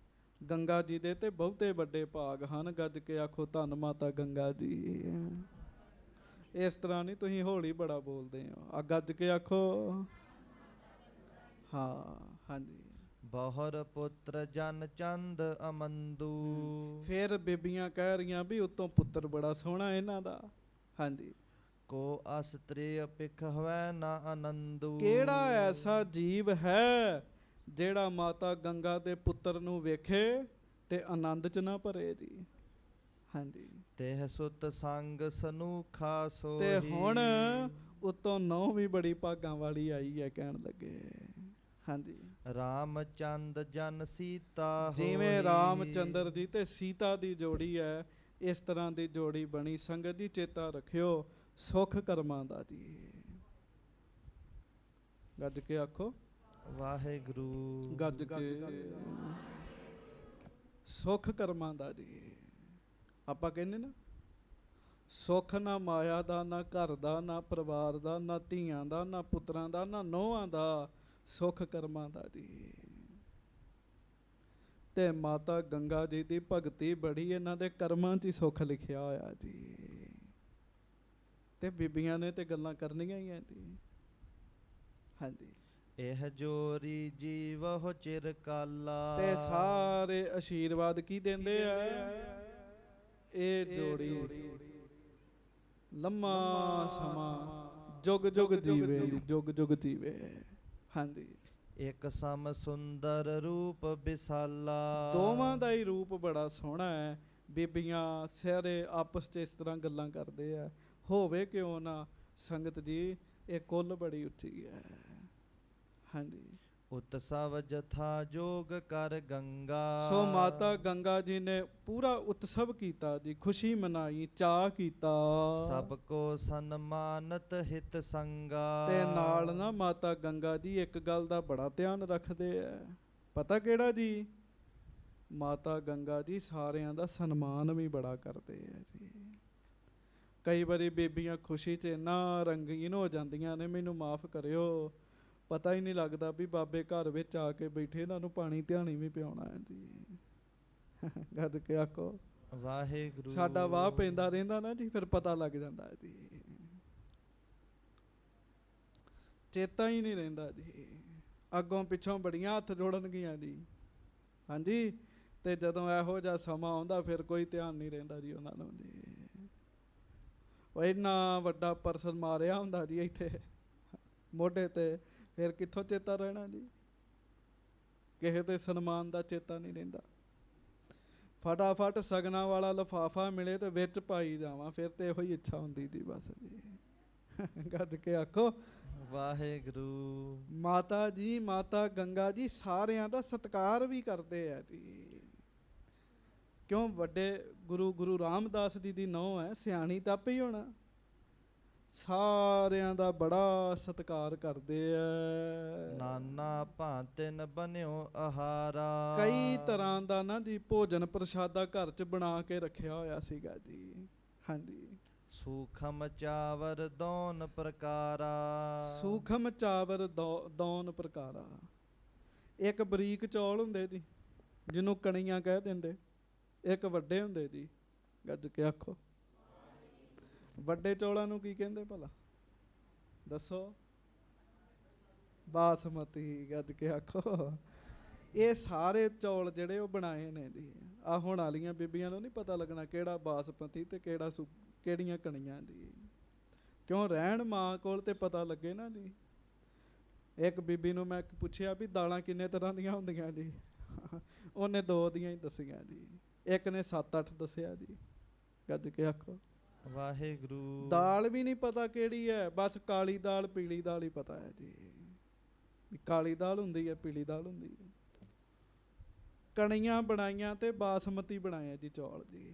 ਗੰਗਾ ਜੀ ਦੇ ਤੇ ਬਹੁਤੇ ਵੱਡੇ ਭਾਗ ਹਨ। ਗੱਜ ਕੇ ਆਖੋ ਧੰਨ ਮਾਤਾ ਗੰਗਾ ਜੀ। ਇਸ ਤਰ੍ਹਾਂ ਨਹੀਂ, ਤੁਸੀਂ ਹੌਲੀ ਬੜਾ ਬੋਲਦੇ ਹੋ। ਆ ਗੱਜ ਕੇ ਆਖੋ। ਹਾਂ। ਹਾਂਜੀ। ਬਹੁਰ ਪੁੱਤਰ ਜਨ ਚੰਦ ਅਮੰਦੂ। ਫਿਰ ਬੀਬੀਆਂ ਕਹਿ ਰਹੀਆਂ ਵੀ ਉਤੋਂ ਪੁੱਤਰ ਬੜਾ ਸੋਹਣਾ ਇਹਨਾਂ ਦਾ। ਹਾਂਜੀ। ਕੋ ਅਸਤਰੀ ਪਿਖ ਹਵੈ ਨਾ ਆਨੰਦੂ। ਕਿਹੜਾ ਐਸਾ ਜੀਵ ਹੈ ਜਿਹੜਾ ਮਾਤਾ ਗੰਗਾ ਦੇ ਪੁੱਤਰ ਨੂੰ ਵੇਖੇ ਤੇ ਆਨੰਦ ਚ ਨਾ ਭਰੇ ਜੀ। ਹਾਂਜੀ। ਤੇ ਸੁਤ ਸੰਗ ਸਨੂਖਾ ਸੋਹੀ। ਤੇ ਹੁਣ ਉਤੋਂ ਨੌ ਵੀ ਬੜੀ ਭਾਗਾਂ ਵਾਲੀ ਆਈ ਹੈ, ਕਹਿਣ ਲੱਗੇ। ਹਾਂਜੀ। ਰਾਮਚੰਦ ਜਨ ਸੀਤਾ ਹੋਈ। ਜਿਵੇਂ ਰਾਮਚੰਦਰ ਜੀ ਤੇ ਸੀਤਾ ਦੀ ਜੋੜੀ ਹੈ, ਇਸ ਤਰ੍ਹਾਂ ਦੀ ਜੋੜੀ ਬਣੀ। ਸੰਗਤ ਜੀ ਚੇਤਾ ਰੱਖਿਓ, ਸੁਖ ਕਰਮਾਂ ਦਾ ਜੀ। ਗੱਜ ਕੇ ਆਖੋ ਵਾਹਿਗੁਰੂ। ਗੱਜ ਕੇ। ਸੁਖ ਕਰਮਾਂ ਦਾ ਜੀ। ਆਪਾਂ ਕਹਿੰਦੇ ਨਾ, ਸੁੱਖ ਨਾ ਮਾਇਆ ਦਾ, ਨਾ ਘਰ ਦਾ, ਨਾ ਪਰਿਵਾਰ ਦਾ, ਨਾ ਧੀਆਂ ਦਾ, ਨਾ ਪੁੱਤਰਾਂ ਦਾ, ਨਾ ਨੂੰਹਾਂ ਦਾ। ਸੁਖ ਕਰਮਾਂ ਦਾ ਜੀ। ਤੇ ਮਾਤਾ ਗੰਗਾ ਜੀ ਦੀ ਭਗਤੀ ਬੜੀ, ਇਹਨਾਂ ਦੇ ਕਰਮਾਂ 'ਚ ਹੀ ਸੁੱਖ ਲਿਖਿਆ ਹੋਇਆ ਜੀ। ਤੇ ਬੀਬੀਆਂ ਨੇ ਤੇ ਗੱਲਾਂ ਕਰਨੀਆਂ ਹੀ ਆ ਜੀ। ਹਾਂਜੀ। ਇਹ ਜੋਰੀ ਜੀਵਹੁ ਚਿਰ ਕਾਲਾ। ਤੇ ਸਾਰੇ ਆਸ਼ੀਰਵਾਦ ਕੀ ਦਿੰਦੇ ਆ? ਇਹ ਜੋੜੀ ਲੰਮਾ ਸਮਾਂ ਜੁਗ ਜੁਗ ਜੀਵੇ, ਜੁਗ ਜੁਗ ਜੀਵੇ। ਹਾਂਜੀ। ਇੱਕ ਸਮ ਸੁੰਦਰ ਰੂਪ ਵਿਸਾਲਾ। ਦੋਵਾਂ ਦਾ ਹੀ ਰੂਪ ਬੜਾ ਸੋਹਣਾ ਹੈ। ਬੀਬੀਆਂ ਸਾਰੇ ਆਪਸ 'ਚ ਇਸ ਤਰ੍ਹਾਂ ਗੱਲਾਂ ਕਰਦੇ ਆ। ਹੋਵੇ ਕਿਉਂ ਨਾ ਸੰਗਤ ਜੀ, ਇਹ ਕੁੱਲ ਬੜੀ ਉੱਚੀ ਹੈ। ਹਾਂਜੀ। ਉਤਸਵ ਜਥਾ ਜੋਗ ਕਰ ਗੰਗਾ। ਸੋ ਮਾਤਾ ਗੰਗਾ ਜੀ ਨੇ ਪੂਰਾ ਉਤਸਵ ਕੀਤਾ ਜੀ, ਖੁਸ਼ੀ ਮਨਾਈ, ਚਾਅ ਕੀਤਾ। ਸਭ ਕੋ ਸਨਮਾਨਤ ਹਿਤ ਸੰਗਾ। ਤੇ ਨਾਲ ਨਾ ਮਾਤਾ ਗੰਗਾ ਜੀ ਇੱਕ ਗੱਲ ਦਾ ਬੜਾ ਧਿਆਨ ਰੱਖਦੇ ਆ। ਪਤਾ ਕਿਹੜਾ ਜੀ? ਮਾਤਾ ਗੰਗਾ ਜੀ ਸਾਰਿਆਂ ਦਾ ਸਨਮਾਨ ਵੀ ਬੜਾ ਕਰਦੇ ਆ ਜੀ। ਕਈ ਵਾਰੀ ਬੀਬੀਆਂ ਖੁਸ਼ੀ 'ਚ ਇੰਨਾ ਰੰਗੀਨ ਹੋ ਜਾਂਦੀਆਂ ਨੇ, ਮੈਨੂੰ ਮਾਫ ਕਰਿਓ, ਪਤਾ ਹੀ ਨਹੀਂ ਲੱਗਦਾ ਵੀ ਬਾਬੇ ਘਰ ਵਿੱਚ ਆ ਕੇ ਬੈਠੇ, ਇਹਨਾਂ ਨੂੰ ਪਾਣੀ ਧਿਆਣੀ ਵੀ ਪਿਆਉਣਾ ਹੈ ਜੀ। ਗੱਜ ਕੇ ਆਖੋ ਵਾਹਿਗੁਰੂ। ਸਾਡਾ ਵਾਹ ਪੈਂਦਾ ਰਹਿੰਦਾ ਨਾ ਜੀ, ਫਿਰ ਪਤਾ ਲੱਗ ਜਾਂਦਾ ਜੀ। ਚੇਤਾ ਹੀ ਨਹੀਂ ਰਹਿੰਦਾ ਜੀ। ਅੱਗੋਂ ਪਿੱਛੋਂ ਬੜੀਆਂ ਹੱਥ ਜੋੜਨਗੀਆਂ ਜੀ। ਹਾਂਜੀ। ਤੇ ਜਦੋਂ ਇਹੋ ਜਿਹਾ ਸਮਾਂ ਆਉਂਦਾ, ਫਿਰ ਕੋਈ ਧਿਆਨ ਨਹੀਂ ਰਹਿੰਦਾ ਜੀ ਉਹਨਾਂ ਨੂੰ ਜੀ। ਉਹ ਇੰਨਾ ਵੱਡਾ ਪਰਸਨ ਮਾਰਿਆ ਹੁੰਦਾ ਜੀ ਇੱਥੇ ਮੋਢੇ ਤੇ, ਫਿਰ ਕਿੱਥੋਂ ਚੇਤਾ ਰਹਿਣਾ ਜੀ? ਕਿਸੇ ਦੇ ਸਨਮਾਨ ਦਾ ਚੇਤਾ ਨਹੀਂ ਰਹਿੰਦਾ। ਫਟਾਫਟ ਸਗਨਾਂ ਵਾਲਾ ਲਿਫਾਫਾ ਮਿਲੇ ਤੇ ਵਿੱਚ ਪਾਈ ਜਾਵਾਂ, ਫਿਰ ਤੇ ਇਹੋ ਹੀ ਇੱਛਾ ਹੁੰਦੀ ਜੀ ਬਸ ਜੀ। ਗੱਜ ਕੇ ਆਖੋ ਵਾਹਿਗੁਰੂ। ਮਾਤਾ ਜੀ, ਮਾਤਾ ਗੰਗਾ ਜੀ ਸਾਰਿਆਂ ਦਾ ਸਤਿਕਾਰ ਵੀ ਕਰਦੇ ਆ ਜੀ। ਕਿਉਂ? ਵੱਡੇ ਗੁਰੂ ਰਾਮਦਾਸ ਜੀ ਦੀ ਨਹੁੰ ਹੈ, ਸਿਆਣੀ ਤਾਂ ਆਪੇ ਹੀ ਹੋਣਾ। ਸਾਰਿਆਂ ਦਾ ਬੜਾ ਸਤਿਕਾਰ ਕਰਦੇ ਆ। ਨਾਨਾ ਭਾਂਤਿਨ ਬਨਿਓ ਆਹਾਰਾ। ਕਈ ਤਰ੍ਹਾਂ ਦਾ ਨਾ ਜੀ ਭੋਜਨ ਪ੍ਰਸ਼ਾਦਾ ਘਰ 'ਚ ਬਣਾ ਕੇ ਰੱਖਿਆ ਹੋਇਆ ਸੀਗਾ ਜੀ। ਹਾਂਜੀ। ਸੂਖਮ ਚਾਵਰ ਦੌਨ ਪ੍ਰਕਾਰਾ। ਸੂਖਮ ਚਾਵਰ ਦੌਨ ਪ੍ਰਕਾਰਾ। ਇੱਕ ਬਰੀਕ ਚੌਲ ਹੁੰਦੇ ਜੀ ਜਿਹਨੂੰ ਕਣੀਆਂ ਕਹਿ ਦਿੰਦੇ, ਇੱਕ ਵੱਡੇ ਹੁੰਦੇ ਜੀ। ਗੱਜ ਕੇ ਆਖੋ ਵੱਡੇ ਚੌਲਾਂ ਨੂੰ ਕੀ ਕਹਿੰਦੇ ਭਲਾ? ਦੱਸੋ। ਬਾਸਮਤੀ। ਗੱਜ ਕੇ ਆਖੋ। ਇਹ ਸਾਰੇ ਚੌਲ ਜਿਹੜੇ ਉਹ ਬਣਾਏ ਨੇ ਜੀ। ਆ ਹੁਣ ਵਾਲੀਆਂ ਬੀਬੀਆਂ ਨੂੰ ਨਹੀਂ ਪਤਾ ਲੱਗਣਾ ਕਿਹੜਾ ਬਾਸਮਤੀ ਤੇ ਕਿਹੜੀਆਂ ਕਣੀਆਂ ਜੀ। ਕਿਉਂ? ਰਹਿਣ ਮਾਂ ਕੋਲ ਤੇ ਪਤਾ ਲੱਗੇ ਨਾ ਜੀ। ਇੱਕ ਬੀਬੀ ਨੂੰ ਮੈਂ ਪੁੱਛਿਆ ਵੀ ਦਾਲਾਂ ਕਿੰਨੇ ਤਰ੍ਹਾਂ ਦੀਆਂ ਹੁੰਦੀਆਂ ਜੀ? ਉਹਨੇ 2 ਦੀਆਂ ਹੀ ਦੱਸੀਆਂ ਜੀ, ਇੱਕ ਨੇ 7-8 ਦੱਸਿਆ ਜੀ। ਗੱਜ ਕੇ ਆਖੋ ਵਾਹਿਗੁਰੂ। ਦਾਲ ਵੀ ਨਹੀਂ ਪਤਾ ਕਿਹੜੀ ਹੈ, ਬਸ ਕਾਲੀ ਦਾਲ ਪੀਲੀ ਦਾਲ ਹੀ ਪਤਾ ਹੈ ਜੀ। ਕਾਲੀ ਦਾਲ ਹੁੰਦੀ ਹੈ, ਪੀਲੀ ਦਾਲ ਹੁੰਦੀ ਹੈ। ਕਣੀਆਂ ਬਣਾਈਆਂ ਤੇ ਬਾਸਮਤੀ ਬਣਾਇਆ ਜੀ ਚੌਲ ਜੀ।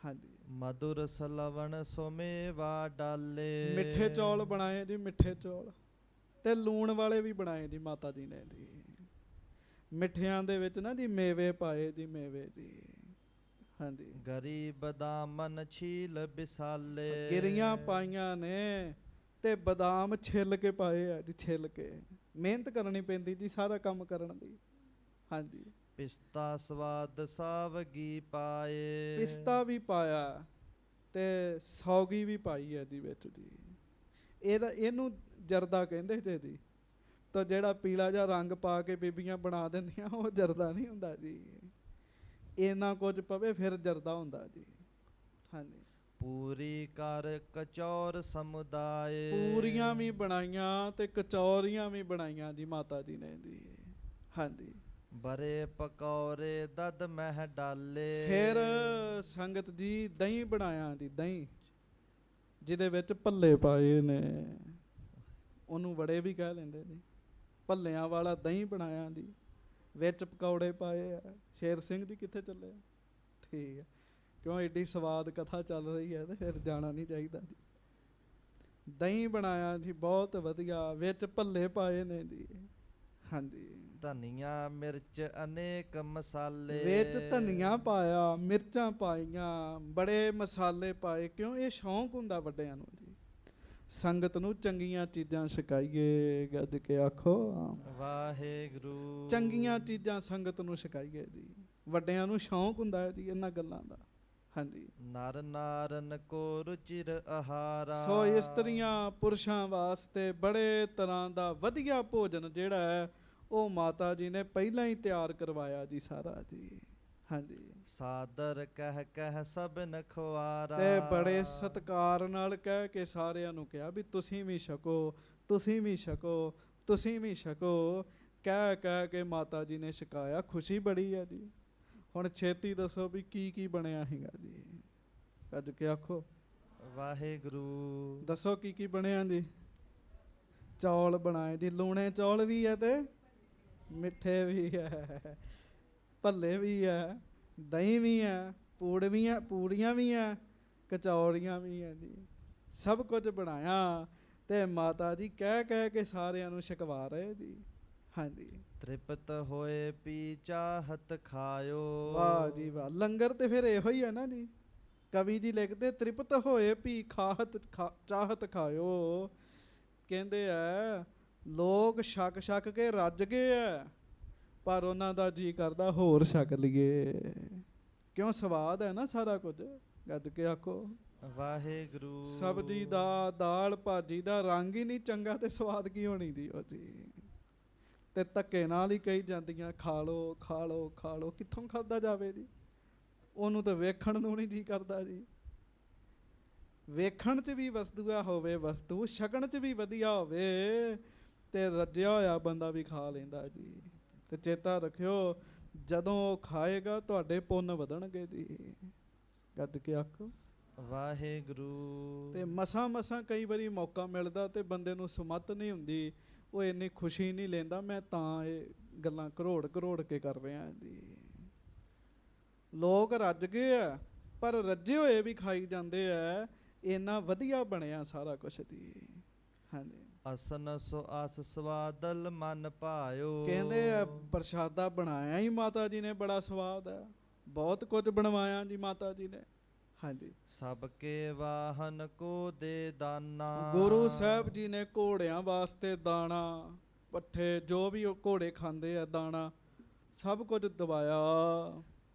ਹਾਂਜੀ। ਮਧੁਰ ਸਲਵਣ ਸੋਮੇਵਾ ਡਾਲੇ। ਮਿੱਠੇ ਚੌਲ ਬਣਾਏ ਜੀ, ਮਿੱਠੇ ਚੌਲ ਤੇ ਲੂਣ ਵਾਲੇ ਵੀ ਬਣਾਏ ਜੀ ਮਾਤਾ ਜੀ ਨੇ ਜੀ। ਮਿੱਠਿਆਂ ਦੇ ਵਿੱਚ ਨਾ ਜੀ ਮੇਵੇ ਪਾਏ ਜੀ, ਮੇਵੇ ਜੀ। ਹਾਂਜੀ। ਗਰੀਬ ਦਾਮਨ ਛੀਲ ਬਿਸਾਲੇ। ਗਿਰੀਆਂ ਪਾਈਆਂ ਨੇ ਤੇ ਬਦਾਮ ਛਿੱਲ ਕੇ ਪਾਏ ਆ ਜੀ, ਛਿੱਲ ਕੇ। ਮਿਹਨਤ ਕਰਨੀ ਪੈਂਦੀ ਜੀ ਸਾਰਾ ਕੰਮ ਕਰਨ ਦੀ। ਹਾਂਜੀ। ਪਿਸਤਾ ਸਵਾਦ ਸਾਵਗੀ ਪਾਏ। ਪਿਸਤਾ ਵੀ ਪਾਇਆ ਤੇ ਸੌਗੀ ਵੀ ਪਾਈ ਹੈ ਜੀ ਵਿੱਚ ਜੀ। ਇਹਨੂੰ ਜਰਦਾ ਕਹਿੰਦੇ ਜੇ ਜੀ। ਤਾਂ ਜਿਹੜਾ ਪੀਲਾ ਜਿਹਾ ਰੰਗ ਪਾ ਕੇ ਬੀਬੀਆਂ ਬਣਾ ਦਿੰਦੀਆਂ ਉਹ ਜਰਦਾ ਨਹੀਂ ਹੁੰਦਾ ਜੀ। ਇੰਨਾ ਕੁਝ ਪਵੇ ਫਿਰ ਜਰਦਾ ਹੁੰਦਾ ਜੀ। ਹਾਂਜੀ। ਪੂਰੀ ਕਰ ਕਚੌਰ ਸਮੁਦਾਏ। ਪੂਰੀਆਂ ਵੀ ਬਣਾਈਆਂ ਤੇ ਕਚੌਰੀਆਂ ਵੀ ਬਣਾਈਆਂ ਜੀ ਮਾਤਾ ਜੀ ਨੇ ਜੀ। ਹਾਂਜੀ। ਬਰੇ ਪਕੌੜੇ ਦਦ ਮਹਿ ਡਾਲੇ। ਫਿਰ ਸੰਗਤ ਜੀ ਦਹੀਂ ਬਣਾਇਆ ਜੀ, ਦਹੀਂ ਜਿਹਦੇ ਵਿੱਚ ਭੱਲੇ ਪਾਏ ਨੇ। ਉਹਨੂੰ ਵੜੇ ਵੀ ਕਹਿ ਲੈਂਦੇ ਜੀ। ਭੱਲਿਆਂ ਵਾਲਾ ਦਹੀਂ ਬਣਾਇਆ ਜੀ, ਵਿੱਚ ਪਕੌੜੇ ਪਾਏ ਆ। ਸ਼ੇਰ ਸਿੰਘ ਜੀ ਕਿੱਥੇ ਚੱਲੇ? ਠੀਕ ਹੈ। ਕਿਉਂ? ਐਡੀ ਸਵਾਦ ਕਥਾ ਚੱਲ ਰਹੀ ਹੈ ਤੇ ਫਿਰ ਜਾਣਾ ਨਹੀਂ ਚਾਹੀਦਾ ਜੀ। ਦਹੀਂ ਬਣਾਇਆ ਜੀ ਬਹੁਤ ਵਧੀਆ, ਵਿੱਚ ਭੱਲੇ ਪਾਏ ਨੇ ਜੀ। ਹਾਂਜੀ। ਧਨੀਆ ਮਿਰਚ ਅਨੇਕ ਮਸਾਲੇ। ਵਿੱਚ ਧਨੀਆ ਪਾਇਆ, ਮਿਰਚਾਂ ਪਾਈਆਂ, ਬੜੇ ਮਸਾਲੇ ਪਾਏ। ਕਿਉਂ? ਇਹ ਸ਼ੌਂਕ ਹੁੰਦਾ ਵੱਡਿਆਂ ਨੂੰ ਜੀ, ਸੰਗਤ ਨੂੰ ਚੰਗੀਆਂ ਚੀਜ਼ਾਂ ਛਕਾਈਏ। ਗੱਜ ਕੇ ਆਖੋ ਵਾਹਿਗੁਰੂ। ਚੰਗੀਆਂ ਚੀਜ਼ਾਂ ਸੰਗਤ ਨੂੰ ਛਕਾਈਏ ਜੀ। ਵੱਡਿਆਂ ਨੂੰ ਸ਼ੌਂਕ ਹੁੰਦਾ ਹੈ ਜੀ ਇਹਨਾਂ ਗੱਲਾਂ ਦਾ। ਹਾਂਜੀ। ਨਰ ਨਾਰਨ ਕੋ ਰੁਚਿਰ ਆਹਾਰਾ। ਸੋ ਇਸਤਰੀਆਂ ਪੁਰਸ਼ਾਂ ਵਾਸਤੇ ਬੜੇ ਤਰ੍ਹਾਂ ਦਾ ਵਧੀਆ ਭੋਜਨ ਜਿਹੜਾ ਹੈ ਉਹ ਮਾਤਾ ਜੀ ਨੇ ਪਹਿਲਾਂ ਹੀ ਤਿਆਰ ਕਰਵਾਇਆ ਜੀ ਸਾਰਾ ਜੀ। ਹਾਂਜੀ। ਸਾਦਰ ਕਹਿ ਕਹਿ ਸਭ ਨਖਵਾਰਾ। ਤੇ ਬੜੇ ਸਤਿਕਾਰ ਨਾਲ ਕਹਿ ਕੇ ਸਾਰਿਆਂ ਨੂੰ ਕਿਹਾ ਵੀ ਤੁਸੀਂ ਵੀ ਛਕੋ, ਤੁਸੀਂ ਵੀ ਛਕੋ, ਤੁਸੀਂ ਵੀ ਛਕੋ। ਕਹਿ ਕੇ ਮਾਤਾ ਜੀ ਨੇ ਛਕਾਇਆ। ਖੁਸ਼ੀ ਬੜੀ ਹੈ ਜੀ। ਹੁਣ ਛੇਤੀ ਦੱਸੋ ਵੀ ਕੀ ਕੀ ਬਣਿਆ ਹੈਗਾ ਜੀ? ਅੱਜ ਕੇ ਆਖੋ ਵਾਹਿਗੁਰੂ। ਦੱਸੋ ਕੀ ਕੀ ਬਣਿਆ ਜੀ? ਚੌਲ ਬਣਾਏ ਜੀ, ਲੂਣੇ ਚੌਲ ਵੀ ਹੈ ਤੇ ਮਿੱਠੇ ਵੀ ਹੈ, ਭੱਲੇ ਵੀ ਹੈ, ਦਹੀਂ ਵੀ ਹੈ, ਪੂੜੀਆਂ ਵੀ ਹੈ, ਕਚੌਰੀਆਂ ਵੀ ਹੈ ਜੀ। ਸਭ ਕੁਝ ਬਣਾਇਆ ਤੇ ਮਾਤਾ ਜੀ ਕਹਿ ਕੇ ਸਾਰਿਆਂ ਨੂੰ ਛਕਵਾ ਰਹੇ ਜੀ। ਹਾਂਜੀ। ਤ੍ਰਿਪਤ ਹੋਏ ਪੀ ਚਾਹਤ ਖਾਇਓ। ਵਾਹ ਜੀ ਵਾਹ। ਲੰਗਰ ਤੇ ਫਿਰ ਇਹੋ ਹੀ ਹੈ ਨਾ ਜੀ। ਕਵੀ ਜੀ ਲਿਖਦੇ ਤ੍ਰਿਪਤ ਹੋਏ ਪੀ ਚਾਹਤ ਖਾਇਓ। ਕਹਿੰਦੇ ਆ ਲੋਕ ਛਕ ਕੇ ਰੱਜ ਗਏ ਆ, ਪਰ ਉਹਨਾਂ ਦਾ ਜੀ ਕਰਦਾ ਹੋਰ ਛਕ ਲਈਏ। ਕਿਉਂ? ਸਵਾਦ ਹੈ ਨਾ ਸਾਰਾ ਕੁਝ। ਗੱਜ ਕੇ ਆਖੋ ਵਾਹਿਗੁਰੂ। ਸਬਜ਼ੀ ਦਾ, ਦਾਲ ਭਾਜੀ ਦਾ ਰੰਗ ਹੀ ਨਹੀਂ ਚੰਗਾ ਤੇ ਸਵਾਦ ਕੀ ਹੋਣੀ ਜੀ ਉਹ ਜੀ। ਤੇ ਧੱਕੇ ਨਾਲ ਹੀ ਕਹੀ ਜਾਂਦੀਆਂ ਖਾ ਲਓ ਖਾ ਲਓ ਖਾ ਲਓ। ਕਿੱਥੋਂ ਖਾਧਾ ਜਾਵੇ ਜੀ? ਉਹਨੂੰ ਤਾਂ ਵੇਖਣ ਨੂੰ ਨਹੀਂ ਜੀ ਕਰਦਾ ਜੀ। ਵੇਖਣ 'ਚ ਵੀ ਵਸਤੂਆ ਹੋਵੇ, ਵਸਤੂ ਛਕਣ 'ਚ ਵੀ ਵਧੀਆ ਹੋਵੇ ਤੇ ਰੱਜਿਆ ਹੋਇਆ ਬੰਦਾ ਵੀ ਖਾ ਲੈਂਦਾ ਜੀ। ਤੇ ਚੇਤਾ ਰੱਖਿਓ ਜਦੋਂ ਉਹ ਖਾਏਗਾ ਤੁਹਾਡੇ ਪੁੰਨ ਵਧਣਗੇ ਜੀ। ਗੱਜ ਕੇ ਆਖੋ ਵਾਹਿਗੁਰੂ। ਤੇ ਮਸਾਂ ਕਈ ਵਾਰੀ ਮੌਕਾ ਮਿਲਦਾ ਤੇ ਬੰਦੇ ਨੂੰ ਸੁਮੱਤ ਨਹੀਂ ਹੁੰਦੀ, ਉਹ ਇੰਨੀ ਖੁਸ਼ੀ ਨਹੀਂ ਲੈਂਦਾ। ਮੈਂ ਤਾਂ ਇਹ ਗੱਲਾਂ ਕਰੋੜ ਕੇ ਕਰ ਰਿਹਾ ਜੀ। ਲੋਕ ਰੱਜ ਗਏ ਆ ਪਰ ਰੱਜੇ ਹੋਏ ਵੀ ਖਾਈ ਜਾਂਦੇ ਆ। ਇੰਨਾ ਵਧੀਆ ਬਣਿਆ ਸਾਰਾ ਕੁਛ ਜੀ। ਹਾਂਜੀ। ਅਸਨ ਸੋ ਆਸ ਸਵਾਦਲ ਮਨ ਭਾਇਓ। ਕਹਿੰਦੇ ਆ ਪ੍ਰਸ਼ਾਦਾ ਬਣਾਇਆ ਹੀ ਮਾਤਾ ਜੀ ਨੇ ਬੜਾ ਸਵਾਦ ਹੈ। ਬਹੁਤ ਕੁਝ ਬਣਵਾਇਆ ਜੀ ਮਾਤਾ ਜੀ ਨੇ। ਹਾਂਜੀ। ਸਭ ਕੇ ਵਾਹਨ ਕੋ ਦੇ ਦਾਨਾ। ਗੁਰੂ ਸਾਹਿਬ ਜੀ ਨੇ ਘੋੜਿਆਂ ਵਾਸਤੇ ਦਾਣਾ ਪੱਠੇ ਜੋ ਵੀ ਉਹ ਘੋੜੇ ਖਾਂਦੇ ਆ ਦਾਣਾ ਸਭ ਕੁਝ ਦਵਾਇਆ।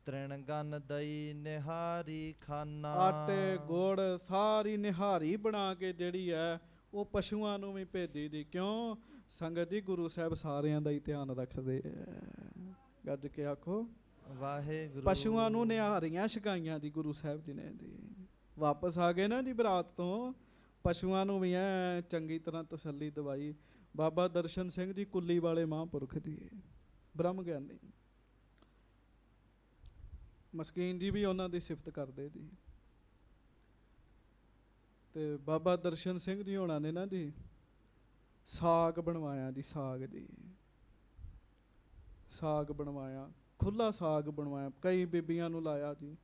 ਤ੍ਰਿਣ ਗਨ ਦਈ ਨਿਹਾਰੀ ਖਾਨਾ। ਆਟੇ ਗੁੜ ਸਾਰੀ ਨਿਹਾਰੀ ਬਣਾ ਕੇ ਜਿਹੜੀ ਹੈ ਉਹ ਪਸ਼ੂਆਂ ਨੂੰ ਵੀ ਭੇਜੀ ਦੀ। ਕਿਉਂ? ਸੰਗਤ ਜੀ ਗੁਰੂ ਸਾਹਿਬ ਸਾਰਿਆਂ ਦਾ ਹੀ ਧਿਆਨ ਰੱਖਦੇ ਆ। ਗੱਜ ਕੇ ਆਖੋ ਵਾਹਿਗੁਰੂ। ਪਸ਼ੂਆਂ ਨੂੰ ਨਿਹਾਰੀਆਂ ਛਕਾਈਆਂ ਜੀ ਗੁਰੂ ਸਾਹਿਬ ਜੀ ਨੇ ਜੀ। ਵਾਪਸ ਆ ਗਏ ਨਾ ਜੀ ਬਰਾਤ ਤੋਂ, ਪਸ਼ੂਆਂ ਨੂੰ ਵੀ ਐ ਚੰਗੀ ਤਰ੍ਹਾਂ ਤਸੱਲੀ ਦਵਾਈ। ਬਾਬਾ ਦਰਸ਼ਨ ਸਿੰਘ ਜੀ ਕੁੱਲੀ ਵਾਲੇ ਮਹਾਂਪੁਰਖ ਜੀ, ਬ੍ਰਹਮ ਗਿਆਨੀ, ਮਸਕੀਨ ਜੀ ਵੀ ਉਹਨਾਂ ਦੀ ਸਿਫਤ ਕਰਦੇ ਜੀ। ਤੇ ਬਾਬਾ ਦਰਸ਼ਨ ਸਿੰਘ ਜੀ ਹੋਣਾ ਨੇ ਨਾ ਜੀ ਸਾਗ ਬਣਵਾਇਆ ਜੀ। ਸਾਗ ਜੀ, ਸਾਗ ਬਣਵਾਇਆ, ਖੁੱਲਾ ਸਾਗ ਬਣਵਾਇਆ। ਕਈ ਬੀਬੀਆਂ ਨੂੰ ਲਾਇਆ ਜੀ।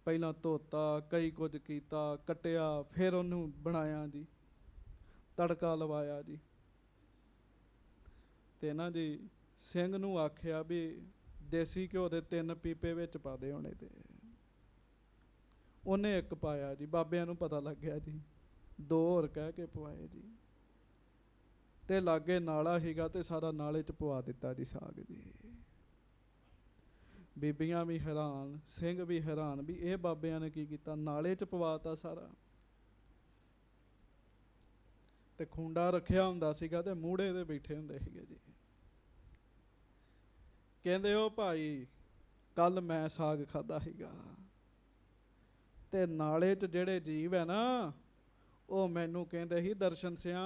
ਪਹਿਲਾਂ ਧੋਤਾ, ਕਈ ਕੁਝ ਕੀਤਾ, ਕੱਟਿਆ, ਫਿਰ ਉਹਨੂੰ ਬਣਾਇਆ ਜੀ, ਤੜਕਾ ਲਵਾਇਆ ਜੀ। ਤੇ ਨਾ ਜੀ ਸਿੰਘ ਨੂੰ ਆਖਿਆ ਵੀ ਦੇਸੀ ਘਿਓ ਦੇ 3 ਪੀਪੇ ਵਿੱਚ ਪਾ ਦੇ ਹੋਣੇ। ਤੇ ਉਹਨੇ 1 ਪਾਇਆ ਜੀ। ਬਾਬਿਆਂ ਨੂੰ ਪਤਾ ਲੱਗ ਗਿਆ ਜੀ, 2 ਹੋਰ ਕਹਿ ਕੇ ਪਵਾਏ ਜੀ। ਤੇ ਲਾਗੇ ਨਾਲਾ ਸੀਗਾ ਤੇ ਸਾਰਾ ਨਾਲੇ 'ਚ ਪਵਾ ਦਿੱਤਾ ਜੀ ਸਾਗ ਜੀ। ਬੀਬੀਆਂ ਵੀ ਹੈਰਾਨ, ਸਿੰਘ ਵੀ ਹੈਰਾਨ ਵੀ ਇਹ ਬਾਬਿਆਂ ਨੇ ਕੀ ਕੀਤਾ, ਨਾਲੇ 'ਚ ਪਵਾਤਾ ਸਾਰਾ। ਤੇ ਖੁੰਡਾ ਰੱਖਿਆ ਹੁੰਦਾ ਸੀਗਾ ਤੇ ਮੂਹੜੇ ਤੇ ਬੈਠੇ ਹੁੰਦੇ ਸੀਗੇ ਜੀ। ਕਹਿੰਦੇ ਉਹ ਭਾਈ ਕੱਲ ਮੈਂ ਸਾਗ ਖਾਦਾ ਸੀਗਾ ਤੇ ਨਾਲੇ 'ਚ ਜਿਹੜੇ ਜੀਵ ਹੈ ਨਾ ਉਹ ਮੈਨੂੰ ਕਹਿੰਦੇ ਸੀ ਦਰਸ਼ਨ ਸਿਆ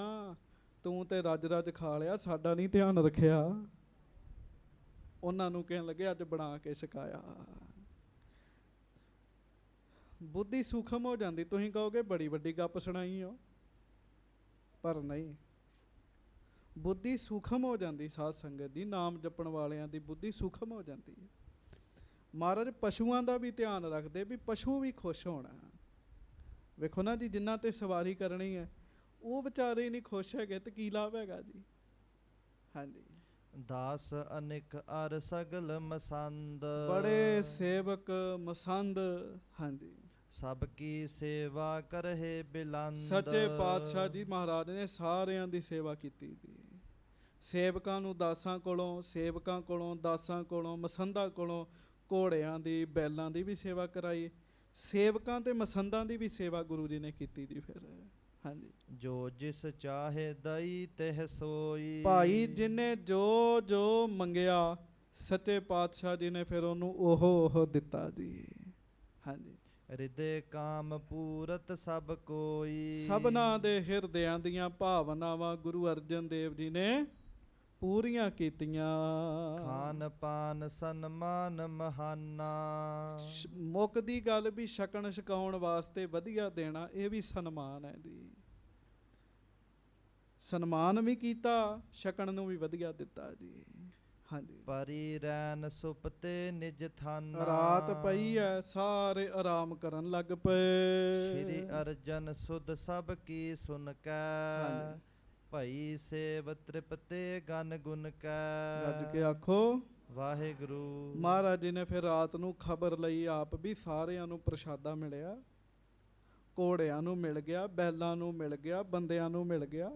ਤੂੰ ਤੇ ਰੱਜ ਖਾ ਲਿਆ, ਸਾਡਾ ਨਹੀਂ ਧਿਆਨ ਰੱਖਿਆ। ਉਹਨਾਂ ਨੂੰ ਕਹਿਣ ਲੱਗੇ ਅੱਜ ਬਣਾ ਕੇ ਛਕਾਇਆ। ਬੁੱਧੀ ਸੂਖਮ ਹੋ ਜਾਂਦੀ। ਤੁਸੀਂ ਕਹੋਗੇ ਬੜੀ ਵੱਡੀ ਗੱਪ ਸੁਣਾਈ ਹੋ, ਪਰ ਨਹੀਂ, ਬੁੱਧੀ ਸੂਖਮ ਹੋ ਜਾਂਦੀ। ਸਾਧ ਸੰਗਤ ਦੀ ਨਾਮ ਜਪਣ ਵਾਲਿਆਂ ਦੀ ਬੁੱਧੀ ਸੂਖਮ ਹੋ ਜਾਂਦੀ ਹੈ। ਮਹਾਰਾਜ ਪਸ਼ੂਆਂ ਦਾ ਵੀ ਧਿਆਨ ਰੱਖਦੇ ਵੀ ਪਸ਼ੂ ਵੀ ਖੁਸ਼ ਹੋਣਾ। ਵੇਖੋ ਨਾ ਜੀ ਜਿਨ੍ਹਾਂ ਤੇ ਸਵਾਰੀ ਕਰਨੀ ਹੈ ਉਹ ਵਿਚਾਰੇ ਨਹੀਂ ਖੁਸ਼ ਹੈਗੇ ਤੇ ਕੀ ਲਾਭ ਹੈਗਾ ਜੀ। ਹਾਂਜੀ। ਦਾਸ ਅਨਿਕ ਅਰ ਸਗਲ ਮਸੰਦ। ਬੜੇ ਸੇਵਕ ਮਸੰਦ। ਹਾਂਜੀ। ਸਭ ਕੀ ਸੇਵਾ ਕਰਹਿ ਬਿਲੰਦ। ਸੱਚੇ ਪਾਤਸ਼ਾਹ ਜੀ ਮਹਾਰਾਜ ਨੇ ਸਾਰਿਆਂ ਦੀ ਸੇਵਾ ਕੀਤੀ ਜੀ। ਸੇਵਕਾਂ ਨੂੰ ਦਾਸਾਂ ਕੋਲੋਂ, ਸੇਵਕਾਂ ਕੋਲੋਂ, ਦਾਸਾਂ ਕੋਲੋਂ, ਮਸੰਦਾਂ ਕੋਲੋਂ, ਘੋੜਿਆਂ ਦੀ, ਬੈਲਾਂ ਦੀ ਵੀ ਸੇਵਾ ਕਰਾਈ। ਸੇਵਕਾਂ ਤੇ ਮਸੰਦਾਂ ਦੀ ਵੀ ਸੇਵਾ ਗੁਰੂ ਜੀ ਨੇ ਕੀਤੀ ਜੀ। ਫਿਰ ਹਾਂਜੀ। ਜੋ ਜਿਸ ਚਾਹੇ ਦਈ ਤਿਹ ਸੋਈ। ਭਾਈ ਜਿਹਨੇ ਜੋ ਜੋ ਮੰਗਿਆ ਸੱਚੇ ਪਾਤਸ਼ਾਹ ਜੀ ਨੇ ਫਿਰ ਉਹਨੂੰ ਉਹ ਦਿੱਤਾ ਜੀ। ਹਾਂਜੀ। ਹਿਰਦੇ ਕਾਮ ਪੂਰਤ ਸਭ ਕੋਈ। ਸਭਨਾਂ ਦੇ ਹਿਰਦਿਆਂ ਦੀਆਂ ਭਾਵਨਾਵਾਂ ਗੁਰੂ ਅਰਜਨ ਦੇਵ ਜੀ ਨੇ ਪੂਰੀਆਂ ਕੀਤੀਆਂ। ਖਾਨ ਪਾਨ ਸਨਮਾਨ ਮਹਾਨਾ। ਮੁੱਕਦੀ ਗੱਲ ਵੀ ਛਕਣ ਛਕਾਉਣ ਵਾਸਤੇ ਵਧੀਆ ਦੇਣਾ ਇਹ ਵੀ ਸਨਮਾਨ ਹੈ ਜੀ। ਸਨਮਾਨ ਵੀ ਕੀਤਾ, ਛਕਣ ਨੂੰ ਵੀ ਵਧੀਆ ਦਿੱਤਾ ਜੀ। ਹਾਂਜੀ। ਪਰੀ ਰੈਨ ਸੁਪਤੇ ਨਿਜ ਥਾਨਾ। ਰਾਤ ਪਈ ਹੈ ਸਾਰੇ ਆਰਾਮ ਕਰਨ ਲੱਗ ਪਏ। ਸ਼੍ਰੀ ਅਰਜਨ ਸੁਧ ਸਭ ਕੀ ਸੁਨ ਕੈ। ਭਈ ਸੇਵ ਤ੍ਰਿਪਤੇ ਗਨ ਗੁਣ ਕੈ। ਗੱਜ ਕੇ ਆਖੋ ਵਾਹਿਗੁਰੂ। ਮਹਾਰਾਜ ਜੀ ਨੇ ਫਿਰ ਰਾਤ ਨੂੰ ਖਬਰ ਲਈ ਆਪ ਵੀ ਸਾਰਿਆਂ ਨੂੰ ਪ੍ਰਸ਼ਾਦਾ ਮਿਲਿਆ। ਘੋੜਿਆਂ ਨੂੰ ਮਿਲ ਗਿਆ, ਬੈਲਾਂ ਨੂੰ ਮਿਲ ਗਿਆ, ਬੰਦਿਆਂ ਨੂੰ ਮਿਲ ਗਿਆ।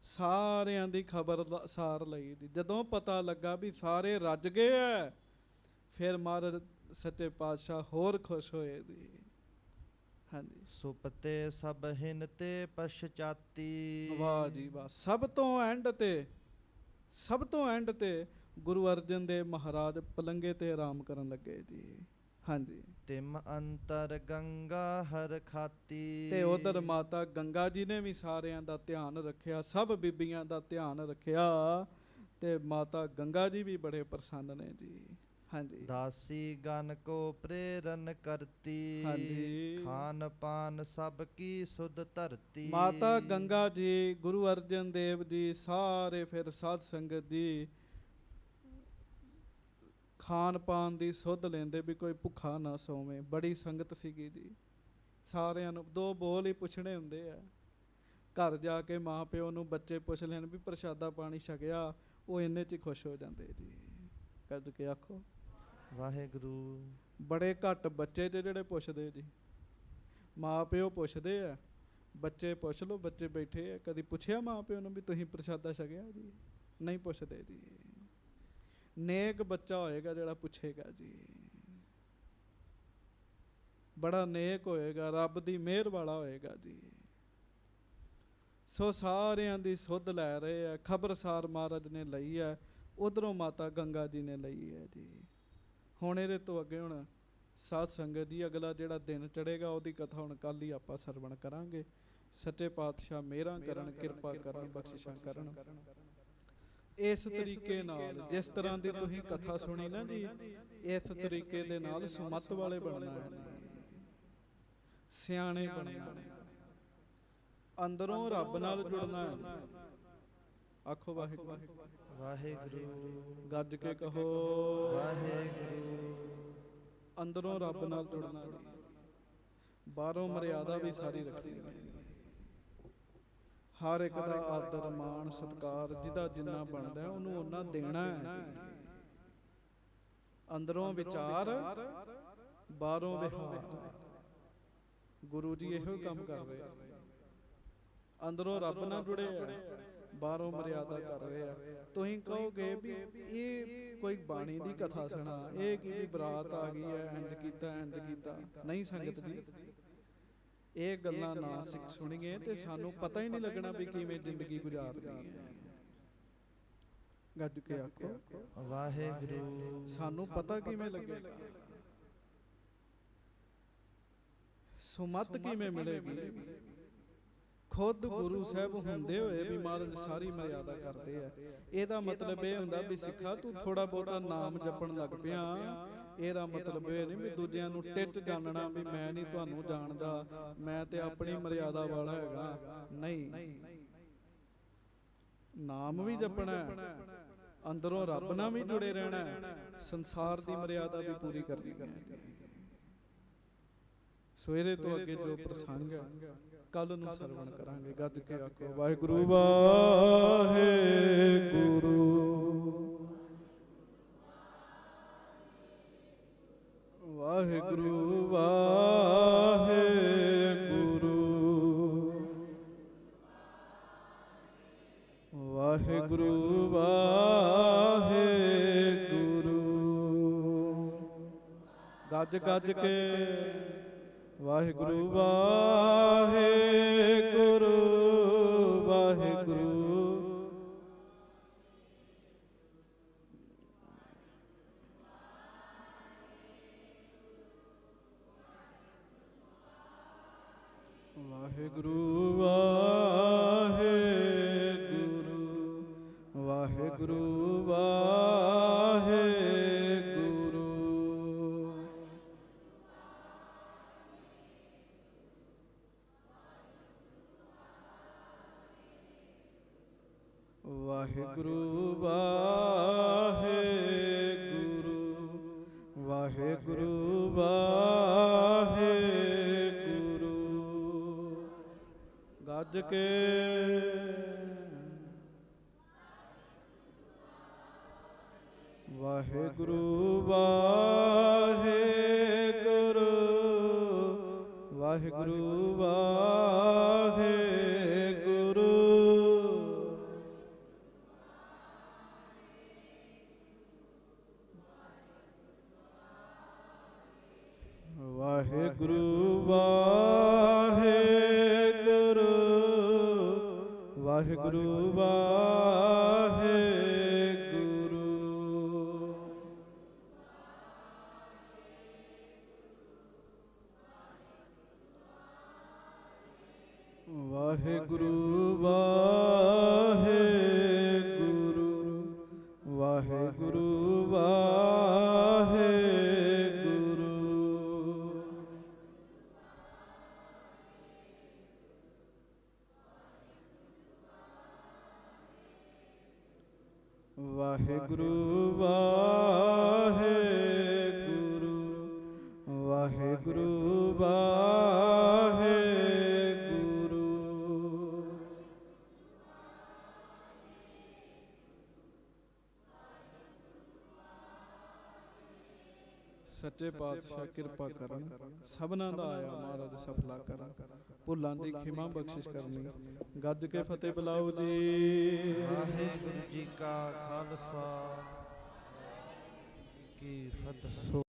ਸਾਰਿਆਂ ਦੀ ਖਬਰ ਸਾਰ ਲਈ ਜੀ। ਜਦੋਂ ਪਤਾ ਲੱਗਾ ਵੀ ਸਾਰੇ ਰੱਜ ਗਏ ਐ ਫਿਰ ਮਹਾਰਾਜ ਸੱਚੇ ਪਾਤਸ਼ਾਹ ਹੋਰ ਖੁਸ਼ ਹੋਏ ਜੀ। ਹਾਂਜੀ। ਸੁਪਤੇ ਸਭ ਹਿਨ ਤੇ ਪਛਚਾਤੀ। ਵਾਹ ਜੀ ਵਾਹ। ਸਭ ਤੋਂ ਐਂਡ ਤੇ ਗੁਰੂ ਅਰਜਨ ਦੇਵ ਮਹਾਰਾਜ ਪਲੰਗੇ ਤੇ ਆਰਾਮ ਕਰਨ ਲੱਗੇ ਜੀ। ਹਾਂਜੀ। ਤਿਮ ਅੰਤਰ ਗੰਗਾ ਹਰ ਖਾਤੀ। ਤੇ ਉਧਰ ਮਾਤਾ ਗੰਗਾ ਜੀ ਨੇ ਵੀ ਸਾਰਿਆਂ ਦਾ ਧਿਆਨ ਰੱਖਿਆ, ਸਭ ਬੀਬੀਆਂ ਦਾ ਧਿਆਨ ਰੱਖਿਆ। ਤੇ ਮਾਤਾ ਗੰਗਾ ਜੀ ਵੀ ਬੜੇ ਪ੍ਰਸੰਨ ਨੇ ਜੀ। ਹਾਂਜੀ। ਦਾਸੀ ਗਨ ਕੋ ਪ੍ਰੇਰਨ ਕਰਤੀ, ਹਾਂਜੀ। ਖਾਨ ਪਾਨ ਸਭ ਕੀ ਸੁਧ ਧਰਤੀ। ਮਾਤਾ ਗੰਗਾ ਜੀ, ਗੁਰੂ ਅਰਜਨ ਦੇਵ ਜੀ, ਸਾਰੇ ਫਿਰ ਸਾਧ ਸੰਗਤ ਜੀ ਖਾਣ ਪਾਣ ਦੀ ਸੁੱਧ ਲੈਂਦੇ ਵੀ ਕੋਈ ਭੁੱਖਾ ਨਾ ਸੋਵੇ। ਬੜੀ ਸੰਗਤ ਸੀਗੀ ਜੀ। ਸਾਰਿਆਂ ਨੂੰ ਦੋ ਬੋਲ ਹੀ ਪੁੱਛਣੇ ਹੁੰਦੇ ਆ। ਘਰ ਜਾ ਕੇ ਮਾਂ ਪਿਓ ਨੂੰ ਬੱਚੇ ਪੁੱਛ ਲੈਣ ਵੀ ਪ੍ਰਸ਼ਾਦਾ ਪਾਣੀ ਛਕਿਆ, ਉਹ ਇੰਨੇ 'ਚ ਹੀ ਖੁਸ਼ ਹੋ ਜਾਂਦੇ ਜੀ। ਕੱਢ ਕੇ ਆਖੋ ਵਾਹਿਗੁਰੂ। ਬੜੇ ਘੱਟ ਬੱਚੇ ਜਿਹੜੇ ਪੁੱਛਦੇ ਜੀ। ਮਾਂ ਪਿਓ ਪੁੱਛਦੇ ਆ, ਬੱਚੇ ਪੁੱਛ ਲਓ, ਬੱਚੇ ਬੈਠੇ ਆ। ਕਦੀ ਪੁੱਛਿਆ ਮਾਂ ਪਿਓ ਨੂੰ ਵੀ ਤੁਸੀਂ ਪ੍ਰਸ਼ਾਦਾ ਛਕਿਆ ਜੀ? ਨਹੀਂ ਪੁੱਛਦੇ ਜੀ। ਨੇਕ ਬੱਚਾ ਹੋਏਗਾ ਜਿਹੜਾ ਪੁੱਛੇਗਾ ਜੀ, ਬੜਾ ਨੇਕ ਹੋਏਗਾ, ਰੱਬ ਦੀ ਮਿਹਰ ਵਾਲਾ ਹੋਏਗਾ ਜੀ। ਸੋ ਸਾਰਿਆਂ ਦੀ ਸੁੱਧ ਲੈ ਰਹੇ ਆ। ਖਬਰਸਾਰ ਮਹਾਰਾਜ ਨੇ ਲਈ ਹੈ, ਉਧਰੋਂ ਮਾਤਾ ਗੰਗਾ ਜੀ ਨੇ ਲਈ ਹੈ ਜੀ। ਹੁਣ ਇਹਦੇ ਤੋਂ ਅੱਗੇ ਹੁਣ ਸਾਧ ਸੰਗਤ ਜੀ ਅਗਲਾ ਜਿਹੜਾ ਦਿਨ ਚੜ੍ਹੇਗਾ ਉਹਦੀ ਕਥਾ ਹੁਣ ਕੱਲ੍ਹ ਹੀ ਆਪਾਂ ਸਰਵਣ ਕਰਾਂਗੇ। ਸੱਚੇ ਪਾਤਸ਼ਾਹ ਮਿਹਰਾਂ ਕਰਨ, ਕਿਰਪਾ ਕਰਨ, ਬਖਸ਼ਿਸ਼ਾਂ ਕਰਨ। ਇਸ ਤਰੀਕੇ ਨਾਲ ਜਿਸ ਤਰ੍ਹਾਂ ਦੀ ਤੁਸੀਂ ਕਥਾ ਸੁਣੀ ਨਾ ਜੀ, ਇਸ ਤਰੀਕੇ ਦੇ ਨਾਲ ਸੁਮੱਤ ਵਾਲੇ ਬਣਨਾ ਹੈ ਜੀ, ਸਿਆਣੇ ਬਣਨਾ ਹੈ, ਅੰਦਰੋਂ ਰੱਬ ਨਾਲ ਜੁੜਨਾ ਹੈ। ਆਖੋ ਵਾਹਿਗੁਰੂ। ਵਾਹਿਗੁਰੂ। ਗੱਜ ਕੇ ਕਹੋ ਵਾਹਿਗੁਰੂ। ਅੰਦਰੋਂ ਰੱਬ ਨਾਲ ਜੁੜਨਾ ਜੀ। ਬਾਹਰੋਂ ਮਰਿਆਦਾ ਵੀ ਸਾਰੀ ਰੱਖਣੀ ਹੈ। ਹਰ ਇੱਕ ਦਾ ਆਦਰ ਮਾਣ ਸਤਿਕਾਰ ਜਿਹਦਾ ਜਿੰਨਾ ਬਣਦਾ ਉਹਨੂੰ ਓਨਾ ਦੇਣਾ ਹੈ ਜੀ। ਅੰਦਰੋਂ ਵਿਚਾਰ, ਬਾਹਰੋਂ ਵਿਹਾਰ। ਗੁਰੂ ਜੀ ਇਹੋ ਕੰਮ ਕਰ ਰਹੇ। ਅੰਦਰੋਂ ਰੱਬ ਨਾਲ ਜੁੜੇ ਆ, ਬਾਹਰੋਂ ਮਰਿਆਦਾ ਕਰ ਰਹੇ ਆ। ਤੁਸੀਂ ਕਹੋਗੇ ਵੀ ਇਹ ਕੋਈ ਬਾਣੀ ਦੀ ਕਥਾ ਸੁਣਾ, ਇਹ ਕੀ ਵੀ ਬਰਾਤ ਆ ਗਈ ਹੈ, ਇੰਜ ਕੀਤਾ ਇੰਜ ਕੀਤਾ। ਨਹੀਂ ਸੰਗਤ ਜੀ, ਇਹ ਗੱਲਾਂ ਨਾ ਸਿੱਖ ਸੁਣੀਏ ਤੇ ਸਾਨੂੰ ਪਤਾ ਹੀ ਨਹੀਂ ਲੱਗਣਾ ਵੀ ਕਿਵੇਂ ਜ਼ਿੰਦਗੀ ਗੁਜ਼ਾਰਨੀ ਹੈ। ਗੱਜ ਕੇ ਆਖੋ ਵਾਹਿਗੁਰੂ। ਸਾਨੂੰ ਪਤਾ ਕਿਵੇਂ ਲੱਗੇਗਾ, ਸੁਮੱਤ ਕਿਵੇਂ ਮਿਲੇਗੀ। ਖੁਦ ਗੁਰੂ ਸਾਹਿਬ ਹੁੰਦੇ ਹੋਏ ਵੀ ਮਹਾਰਾਜ ਸਾਰੀ ਮਰਿਆਦਾ ਕਰਦੇ ਆ। ਇਹਦਾ ਮਤਲਬ ਇਹ ਹੁੰਦਾ ਵੀ ਸਿੱਖਾ ਤੂੰ ਥੋੜਾ ਬਹੁਤਾ ਨਾਮ ਜਪਣ ਲੱਗ ਪਿਆ, ਇਹਦਾ ਮਤਲਬ ਇਹ ਨਹੀਂ ਵੀ ਦੂਜਿਆਂ ਨੂੰ ਟਿੱਚ ਜਾਣਨਾ ਵੀ ਮੈਂ ਨਹੀਂ ਤੁਹਾਨੂੰ ਜਾਣਦਾ, ਮੈਂ ਤੇ ਆਪਣੀ ਮਰਿਆਦਾ ਵਾਲਾ ਹੈਗਾ। ਨਹੀਂ, ਨਾਮ ਵੀ ਜਪਣਾ, ਅੰਦਰੋਂ ਰੱਬ ਨਾਲ ਵੀ ਜੁੜੇ ਰਹਿਣਾ, ਸੰਸਾਰ ਦੀ ਮਰਿਆਦਾ ਵੀ ਪੂਰੀ ਕਰਨੀ ਹੈ। ਸਵੇਰੇ ਤੋਂ ਅੱਗੇ ਜੋ ਪ੍ਰਸੰਗ ਹੈ ਕੱਲ ਨੂੰ ਸਰਵਣ ਕਰਾਂਗੇ। ਗੱਜ ਕੇ ਆਖੋ ਵਾਹਿਗੁਰੂ ਵਾਹਿਗੁਰੂ। ਵਾਹਿਗੁਰੂ ਵਾਹਿਗੁਰੂ। ਵਾਹਿਗੁਰੂ ਵਾਹਿਗੁਰੂ। ਗੱਜ ਗੱਜ ਕੇ ਵਾਹਿਗੁਰੂ ਵਾਹਿਗੁਰੂ। ਵਾਹਿਗੁਰੂ ਵਾਹਿਗੁਰੂ ਵਾਹਿਗੁਰੂ। ਵਾਹਿਗੁਰੂ ਵਾਹਿਗੁਰੂ। ਵਾਹਿਗੁਰੂ ਵਾਹਿਗੁਰੂ। ਵਾਹਿਗੁਰੂ ਵਾਹਿਗੁਰੂ। ਗੱਜ ਕੇ ਵਾਹਿਗੁਰੂ ਵਾਹਿਗੁਰੂ। ਵਾਹਿਗੁਰੂ ਵਾਹਿਗੁਰੂ। ਵਾਹਿਗੁਰੂ ਵਾਹਿਗੁਰੂ। ਵਾਹਿਗੁਰੂ ਵਾਹਿਗੁਰੂ। ਵਾਹਿਗੁਰੂ ਵਾਹਿਗੁਰੂ। ਵਾਹਿਗੁਰੂ ਵਾਹਿਗੁਰੂ ਵਾਹਿਗੁਰੂ ਵਾਹਿਗੁਰੂ। ਸੱਚੇ ਪਾਤਸ਼ਾਹ ਕਿਰਪਾ ਕਰਨ, ਸਭਨਾਂ ਦਾ ਆਇਆ ਮਹਾਰਾਜ ਸਫਲਾ ਕਰਨ, ਭੁੱਲਾਂ ਦੀ ਖਿਮਾ ਬਖਸ਼ਿਸ਼ ਕਰਨੀ। ਗੱਜ ਕੇ ਫਤਿਹ ਬੁਲਾਓ ਜੀ। ਵਾਹਿਗੁਰੂ ਜੀ ਕਾ ਖਾਲਸਾ ਕੀ ਫਤਿਹ। ਸੋ